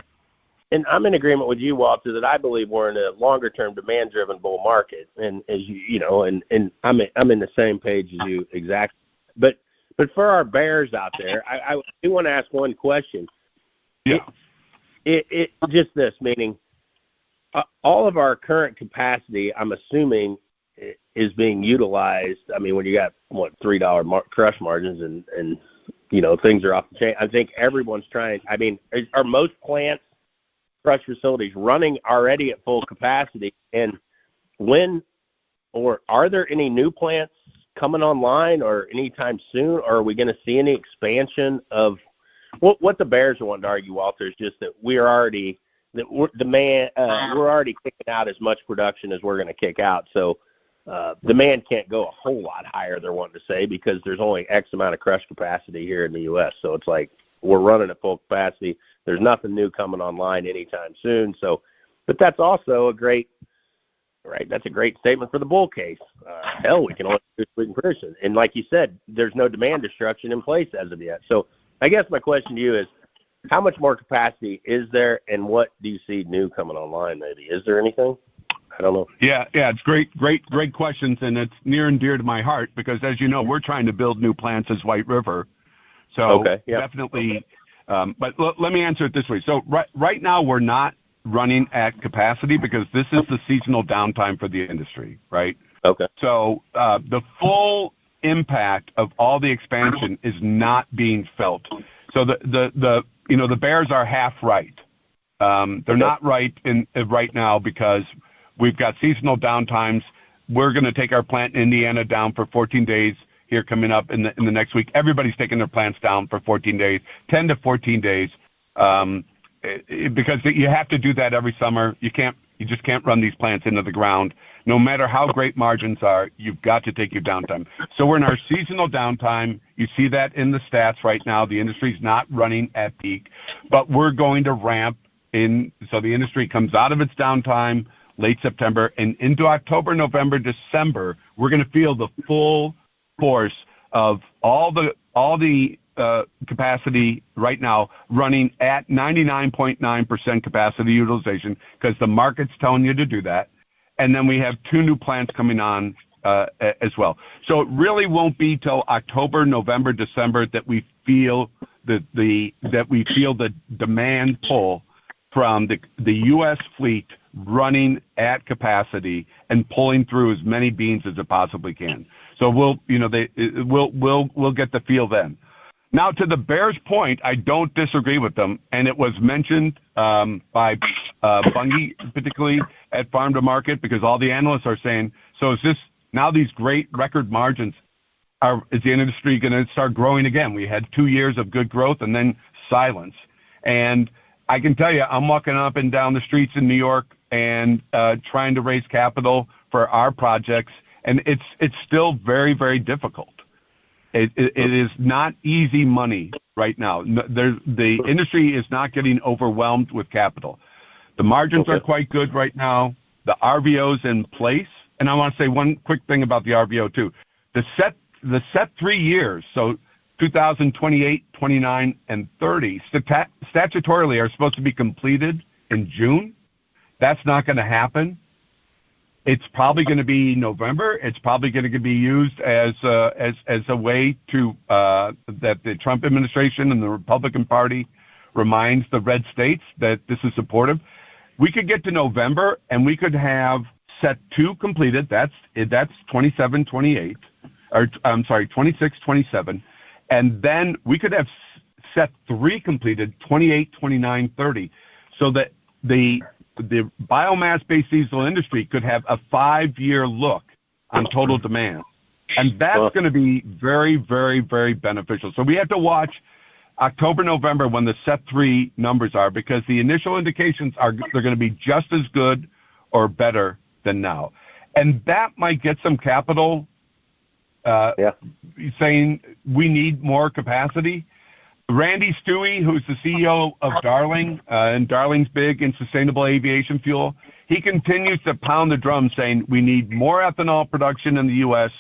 And I'm in agreement with you, Walter, that I believe we're in a longer-term demand-driven bull market. And as and I'm in the same page as you exactly. But for our bears out there, I do want to ask one question. Yeah. It just this, meaning all of our current capacity, I'm assuming, is being utilized. I mean, when you got $3 crush margins and things are off the chain. I think everyone's trying. I mean, are most plants, crush facilities running already at full capacity? And are there any new plants coming online or anytime soon? Or are we going to see any expansion of what the Bears are wanting to argue, Walter, is just that we're already kicking out as much production as we're going to kick out. So demand can't go a whole lot higher, they're wanting to say, because there's only X amount of crush capacity here in the U.S. So it's like we're running at full capacity. There's nothing new coming online anytime soon. So, but that's also that's a great statement for the bull case. Hell, we can only do we can produce it. And like you said, there's no demand destruction in place as of yet. So I guess my question to you is, how much more capacity is there, and what do you see new coming online maybe? Is there anything? I don't know. Yeah, it's great questions, and it's near and dear to my heart because, as you know, we're trying to build new plants as White River. So definitely, but let me answer it this way. So right now we're not running at capacity because this is the seasonal downtime for the industry, right? Okay. So the full impact of all the expansion is not being felt. So the Bears are half right. They're not right right now because we've got seasonal downtimes. We're going to take our plant in Indiana down for 14 days here coming up in the next week. Everybody's taking their plants down for 14 days, 10 to 14 days, because you have to do that every summer. You just can't run these plants into the ground. No matter how great margins are, you've got to take your downtime. So we're in our seasonal downtime. You see that in the stats right now. The industry's not running at peak, but we're going to ramp in. So the industry comes out of its downtime late September and into October, November, December. We're going to feel the full force of all the capacity right now running at 99.9% capacity utilization because the market's telling you to do that. And then we have 2 new plants coming on as well. So it really won't be till October, November, December that we feel the demand pull from the U.S. fleet running at capacity and pulling through as many beans as it possibly can. So we'll get the feel then. Now, to the Bears' point, I don't disagree with them, and it was mentioned by Bungie, particularly at Farm to Market, because all the analysts are saying, so is this now these great record margins, is the industry going to start growing again? We had 2 years of good growth and then silence. And I can tell you, I'm walking up and down the streets in New York and trying to raise capital for our projects, and it's still very, very difficult. It is not easy money right now. The industry is not getting overwhelmed with capital. The margins are quite good right now. The RVOs in place, and I want to say one quick thing about the RVO too. The set 3 years, so 2028, 29, and 30, statutorily are supposed to be completed in June. That's not going to happen. It's probably going to be November. It's probably going to be used as a way to that the Trump administration and the Republican Party reminds the red states that this is supportive. We could get to November and we could have set 2 completed. That's 27, 28, or I'm sorry, 26, 27, and then we could have set 3 completed, 28, 29, 30, so that the biomass-based diesel industry could have a 5-year look on total demand. And that's going to be very, very, very beneficial. So we have to watch October, November when the set 3 numbers are, because the initial indications are they're going to be just as good or better than now. And that might get some capital saying we need more capacity. Randy Stewie, who's the CEO of Darling, and Darling's big in sustainable aviation fuel, he continues to pound the drum saying we need more ethanol production in the U.S.,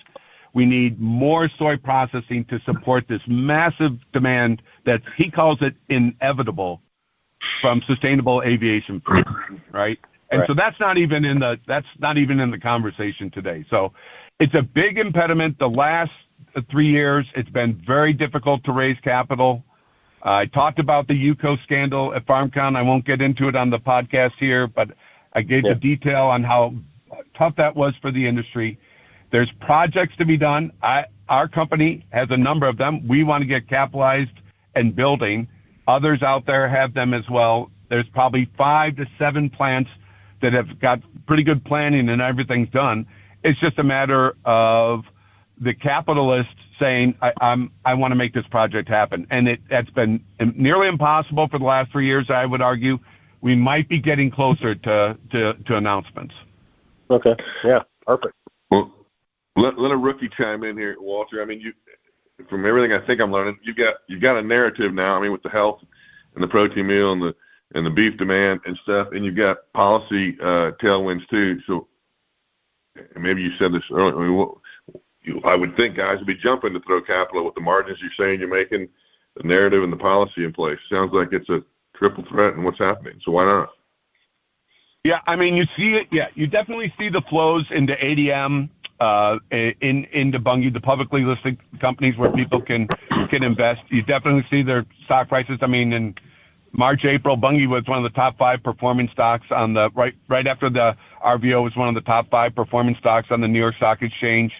we need more soy processing to support this massive demand that he calls it inevitable from sustainable aviation fuel, right? And so that's not even in the conversation today. So it's a big impediment. The last 3 years, it's been very difficult to raise capital. I talked about the UCO scandal at FarmCon. I won't get into it on the podcast here, but I gave the detail on how tough that was for the industry. There's projects to be done. Our company has a number of them. We want to get capitalized and building. Others out there have them as well. There's probably 5 to 7 plants that have got pretty good planning and everything's done. It's just a matter of the capitalist saying, I want to make this project happen. And that's been nearly impossible for the last 3 years, I would argue. We might be getting closer to announcements. Okay. Yeah, perfect. Well, let a rookie chime in here, Walter. I mean, from everything I think I'm learning, you've got a narrative now. I mean, with the health and the protein meal and the beef demand and stuff, and you've got policy tailwinds too. So maybe you said this earlier. I mean, I would think guys would be jumping to throw capital with the margins you're saying you're making, the narrative and the policy in place. Sounds like it's a triple threat in what's happening. So why not? Yeah, I mean, you see it. Yeah, you definitely see the flows into ADM, into Bunge, the publicly listed companies where people can invest. You definitely see their stock prices. I mean, in March, April, Bunge was one of the top 5 performing stocks on the right after the RVO was one of the top 5 performing stocks on the New York Stock Exchange.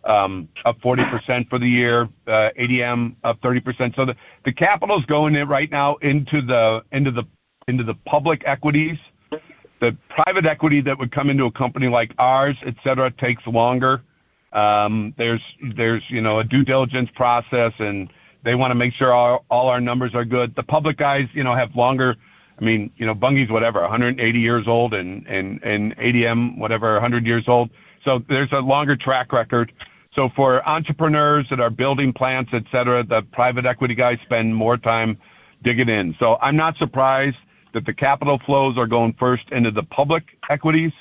Up 40% for the year, ADM up 30%. So the capital's going in right now into the public equities. The private equity that would come into a company like ours, et cetera, takes longer. There's a due diligence process, and they want to make sure all our numbers are good. The public guys, have longer. I mean, Bunge's 180 years old, and ADM 100 years old. So there's a longer track record. So for entrepreneurs that are building plants, et cetera, the private equity guys spend more time digging in. So I'm not surprised that the capital flows are going first into the public equities.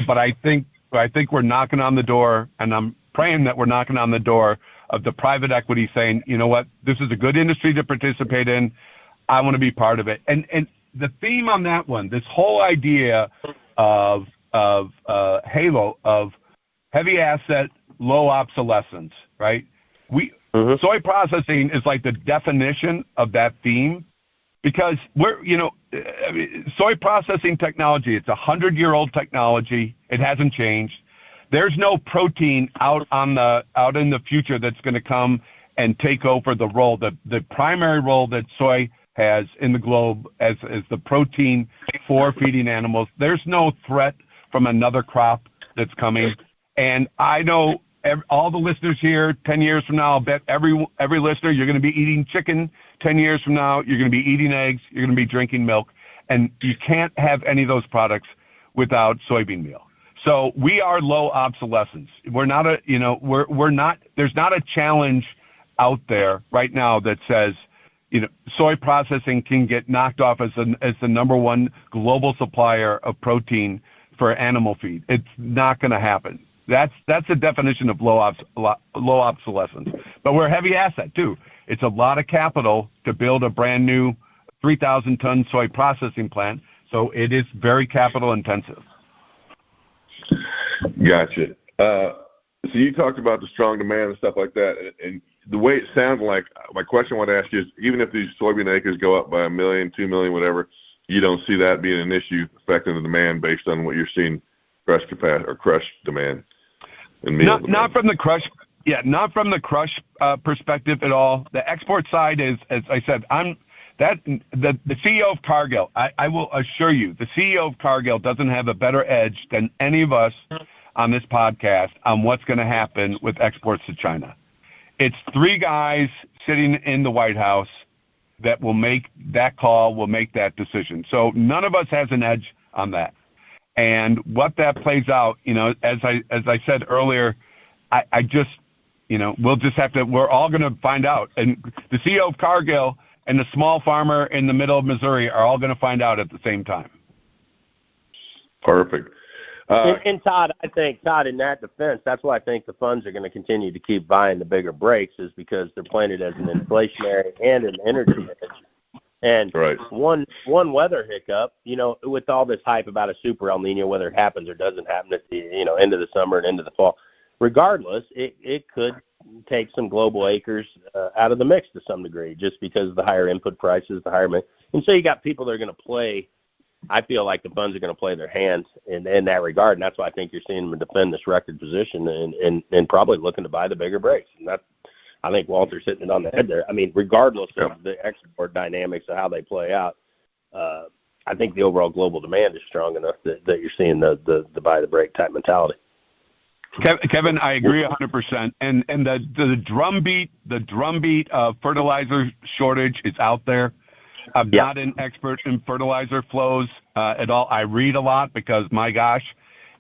But I think we're knocking on the door, and I'm praying that we're knocking on the door of the private equity saying, you know what, this is a good industry to participate in. I want to be part of it. And the theme on that one, this whole idea of halo of heavy asset, low obsolescence, right? Soy processing is like the definition of that theme, because soy processing technology, it's 100-year-old technology. It hasn't changed. There's no protein out in the future that's going to come and take over the role, the primary role that soy has in the globe as the protein for feeding animals. There's no threat from another crop that's coming. And I know all the listeners here, 10 years from now, I'll bet every listener, you're going to be eating chicken. 10 years from now, you're going to be eating eggs. You're going to be drinking milk. And you can't have any of those products without soybean meal. So we are low obsolescence. We're not there's not a challenge out there right now that says, soy processing can get knocked off as the number one global supplier of protein for animal feed. It's not going to happen. That's the definition of low obsolescence. But we're a heavy asset too. It's a lot of capital to build a brand new 3,000-ton soy processing plant. So it is very capital intensive. Gotcha. So you talked about the strong demand and stuff like that, and the way it sounded like, my question I want to ask you is, even if these soybean acres go up by 1 million, 2 million, whatever, you don't see that being an issue affecting the demand based on what you're seeing crush capacity or crush demand and meal demand. Not from the crush perspective at all. The export side is, as I said, the CEO of Cargill, I will assure you, the CEO of Cargill doesn't have a better edge than any of us on this podcast on what's going to happen with exports to China. It's 3 guys sitting in the White House that will make that call, will make that decision. So none of us has an edge on that. And what that plays out, as I said earlier, I just, we'll just have to, we're all going to find out. And the CEO of Cargill and the small farmer in the middle of Missouri are all going to find out at the same time. Perfect. And Todd, I think, in that defense, that's why I think the funds are going to continue to keep buying the bigger breaks, is because they're playing it as an inflationary and an energy hedge. And right. one weather hiccup, with all this hype about a super El Nino, whether it happens or doesn't happen at the end of the summer and into the fall, regardless, it could take some global acres out of the mix to some degree, just because of the higher input prices, the higher mix. And so you got people that are going to play. I feel like the funds are going to play their hands in that regard, and that's why I think you're seeing them defend this record position and probably looking to buy the bigger breaks. And I think Walter's hitting it on the head there. I mean, regardless of the export dynamics of how they play out, I think the overall global demand is strong enough that you're seeing the buy the break type mentality. Kevin, I agree 100%. And the drumbeat of fertilizer shortage is out there. I'm not an expert in fertilizer flows at all. I read a lot because, my gosh,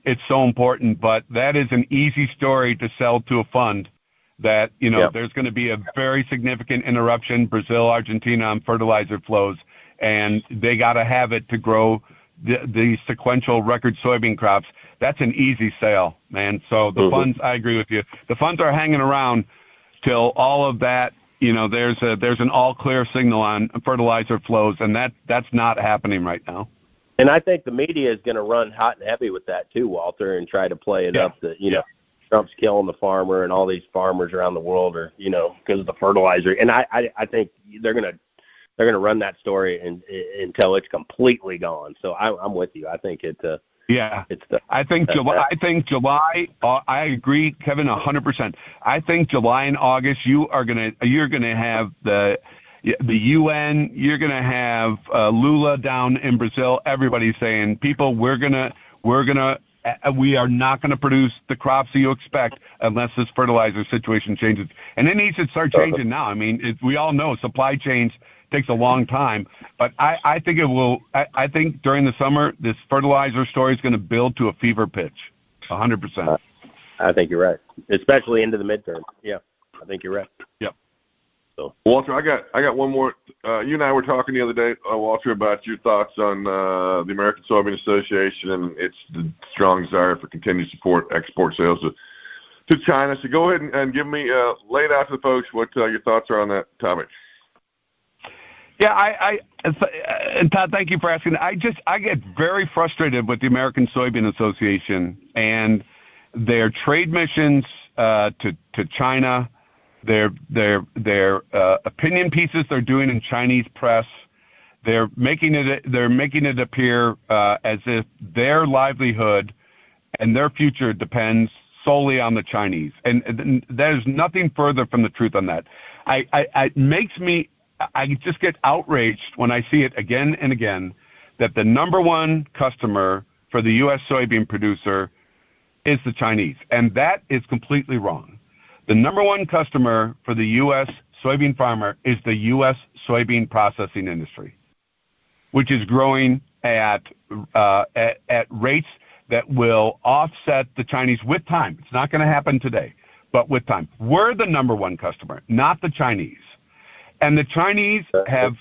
it's so important. But that is an easy story to sell to a fund that, there's going to be a very significant interruption, Brazil, Argentina, on fertilizer flows, and they got to have it to grow the sequential record soybean crops. That's an easy sale, man. So the funds, I agree with you. The funds are hanging around till all of that. There's an all clear signal on fertilizer flows, and that's not happening right now. And I think the media is going to run hot and heavy with that too, Walter, and try to play it up that Trump's killing the farmer and all these farmers around the world are because of the fertilizer. And I think they're gonna run that story until it's completely gone. So I'm with you. I think it. I think July. I agree, Kevin, 100%. I think July and August you're gonna have the UN. You're gonna have Lula down in Brazil. Everybody's saying, people, we are not going to produce the crops that you expect unless this fertilizer situation changes. And it needs to start changing now. I mean, we all know supply chains takes a long time, but I think it will. I think during the summer, this fertilizer story is going to build to a fever pitch, 100%. I think you're right, especially into the midterm. Yeah, I think you're right. Yep. So, Walter, I got one more. You and I were talking the other day, Walter, about your thoughts on the American Soybean Association and its strong desire for continued support export sales to China. So go ahead and give me lay it out to the folks what your thoughts are on that topic. Yeah, and Todd, thank you for asking. I get very frustrated with the American Soybean Association and their trade missions to China, their opinion pieces they're doing in Chinese press. They're making it appear as if their livelihood and their future depends solely on the Chinese, and there's nothing further from the truth on that. I just get outraged when I see it again and again that the number one customer for the U.S. soybean producer is the Chinese, and that is completely wrong. The number one customer for the U.S. soybean farmer is the U.S. soybean processing industry, which is growing at rates that will offset the Chinese with time. It's not going to happen today, but with time. We're the number one customer, not the Chinese. And the Chinese have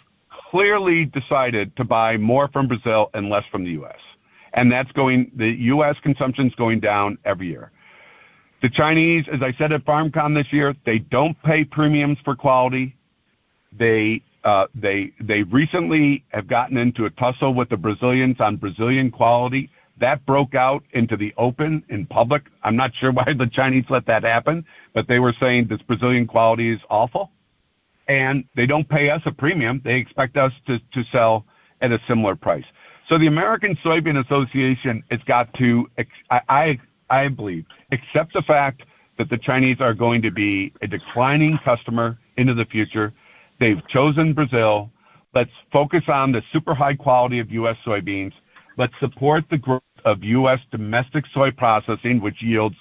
clearly decided to buy more from Brazil and less from the U.S. And the U.S. consumption is going down every year. The Chinese, as I said at FarmCon this year, they don't pay premiums for quality. They recently have gotten into a tussle with the Brazilians on Brazilian quality. That broke out into the open in public. I'm not sure why the Chinese let that happen, but they were saying this Brazilian quality is awful. And they don't pay us a premium. They expect us to sell at a similar price. So the American Soybean Association has got to, I believe, accept the fact that the Chinese are going to be a declining customer into the future. They've chosen Brazil. Let's focus on the super high quality of U.S. soybeans. Let's support the growth of U.S. domestic soy processing, which yields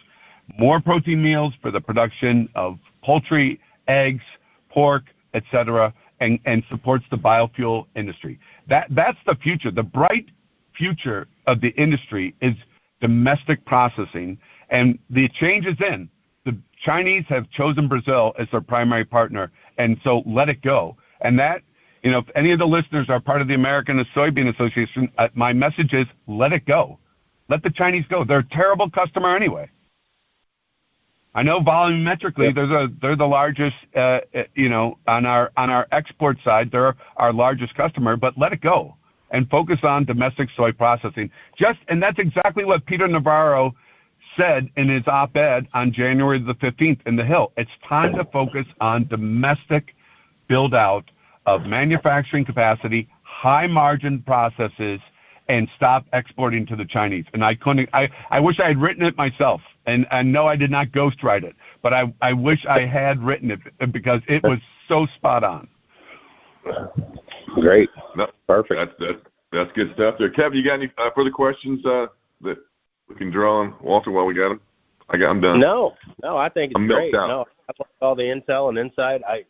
more protein meals for the production of poultry, eggs, pork, etc., and supports the biofuel industry. That's the future. The bright future of the industry is domestic processing, and the change is in. The Chinese have chosen Brazil as their primary partner, and so let it go. And that, if any of the listeners are part of the American Soybean Association, my message is let it go. Let the Chinese go. They're a terrible customer anyway. I know volumetrically they're the largest, on our export side, they're our largest customer, but let it go and focus on domestic soy processing. And that's exactly what Peter Navarro said in his op-ed on January the 15th in The Hill. It's time to focus on domestic build-out of manufacturing capacity, high-margin processes, and stop exporting to the Chinese. And I wish I had written it myself. And no, I did not ghostwrite it. But I wish I had written it because it was so spot on. Great. No, perfect. That's good stuff there. Kevin, you got any further questions that we can draw on Walter while we got him? I'm done. No, I think it's great. Out. No, I like all the intel and insight. Like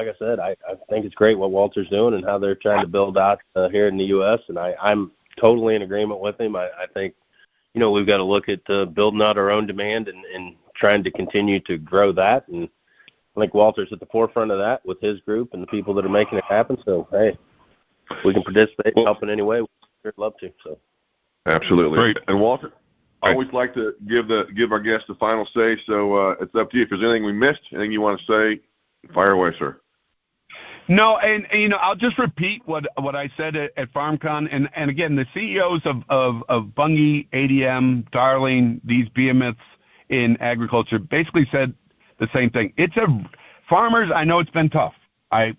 I said, I think it's great what Walter's doing and how they're trying to build out here in the U.S. And I'm totally in agreement with him. I think, we've got to look at building out our own demand and trying to continue to grow that. And I think Walter's at the forefront of that with his group and the people that are making it happen. So, hey, if we can participate and help in any way, we'd love to. So, absolutely. Great. And Walter, I always like to give our guests the final say, so it's up to you. If there's anything we missed, anything you want to say, fire away, sir. No, and I'll just repeat what I said at FarmCon, and again, the CEOs of Bunge, ADM, Darling, these behemoths in agriculture basically said the same thing. Farmers, I know it's been tough. I'm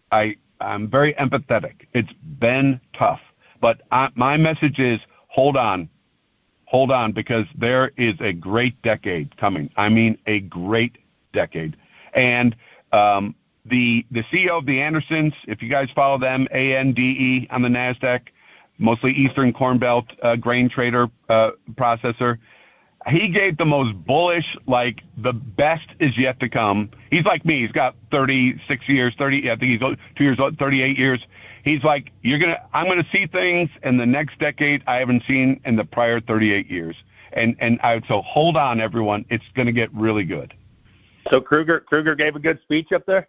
very empathetic. It's been tough, but my message is hold on, because there is a great decade coming. I mean, a great decade, and the CEO of the Andersons, if you guys follow them, ANDE on the NASDAQ, mostly Eastern Corn Belt grain trader processor, he gave the most bullish, like the best is yet to come. He's like me. He's got 36 years, I think he's 2 years old, 38 years. He's like, I'm going to see things in the next decade I haven't seen in the prior 38 years. So hold on, everyone. It's going to get really good. So Kruger gave a good speech up there?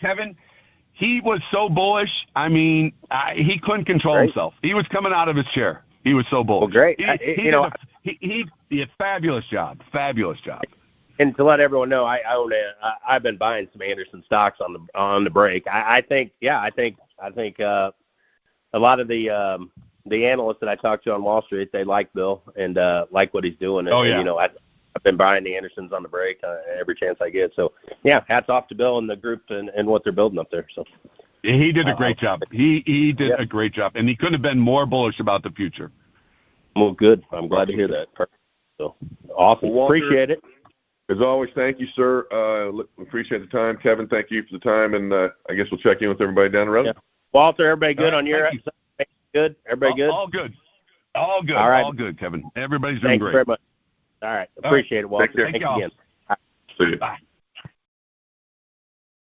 Kevin, he was so bullish. I mean, he couldn't control himself. He was coming out of his chair. He was so bullish. Well, great. He did a fabulous job. Fabulous job. And to let everyone know, I've been buying some Anderson stocks on the break. I think a lot of the analysts that I talked to on Wall Street, they like Bill and like what he's doing. And, I've been buying the Andersons on the break every chance I get. So, yeah, hats off to Bill and the group and what they're building up there. So he did a great job. He did a great job, and he couldn't have been more bullish about the future. Well, good. I'm glad to hear that. So awesome. Walter, appreciate it. As always, thank you, sir. Appreciate the time. Kevin, thank you for the time, and I guess we'll check in with everybody down the road. Yeah. Walter, everybody good on your side? Good? Everybody good? All good. All good. All right. All good, Kevin. Everybody's doing great. Thanks very much. All right. Appreciate it, Walter. Take care. Thanks again. See you. Bye.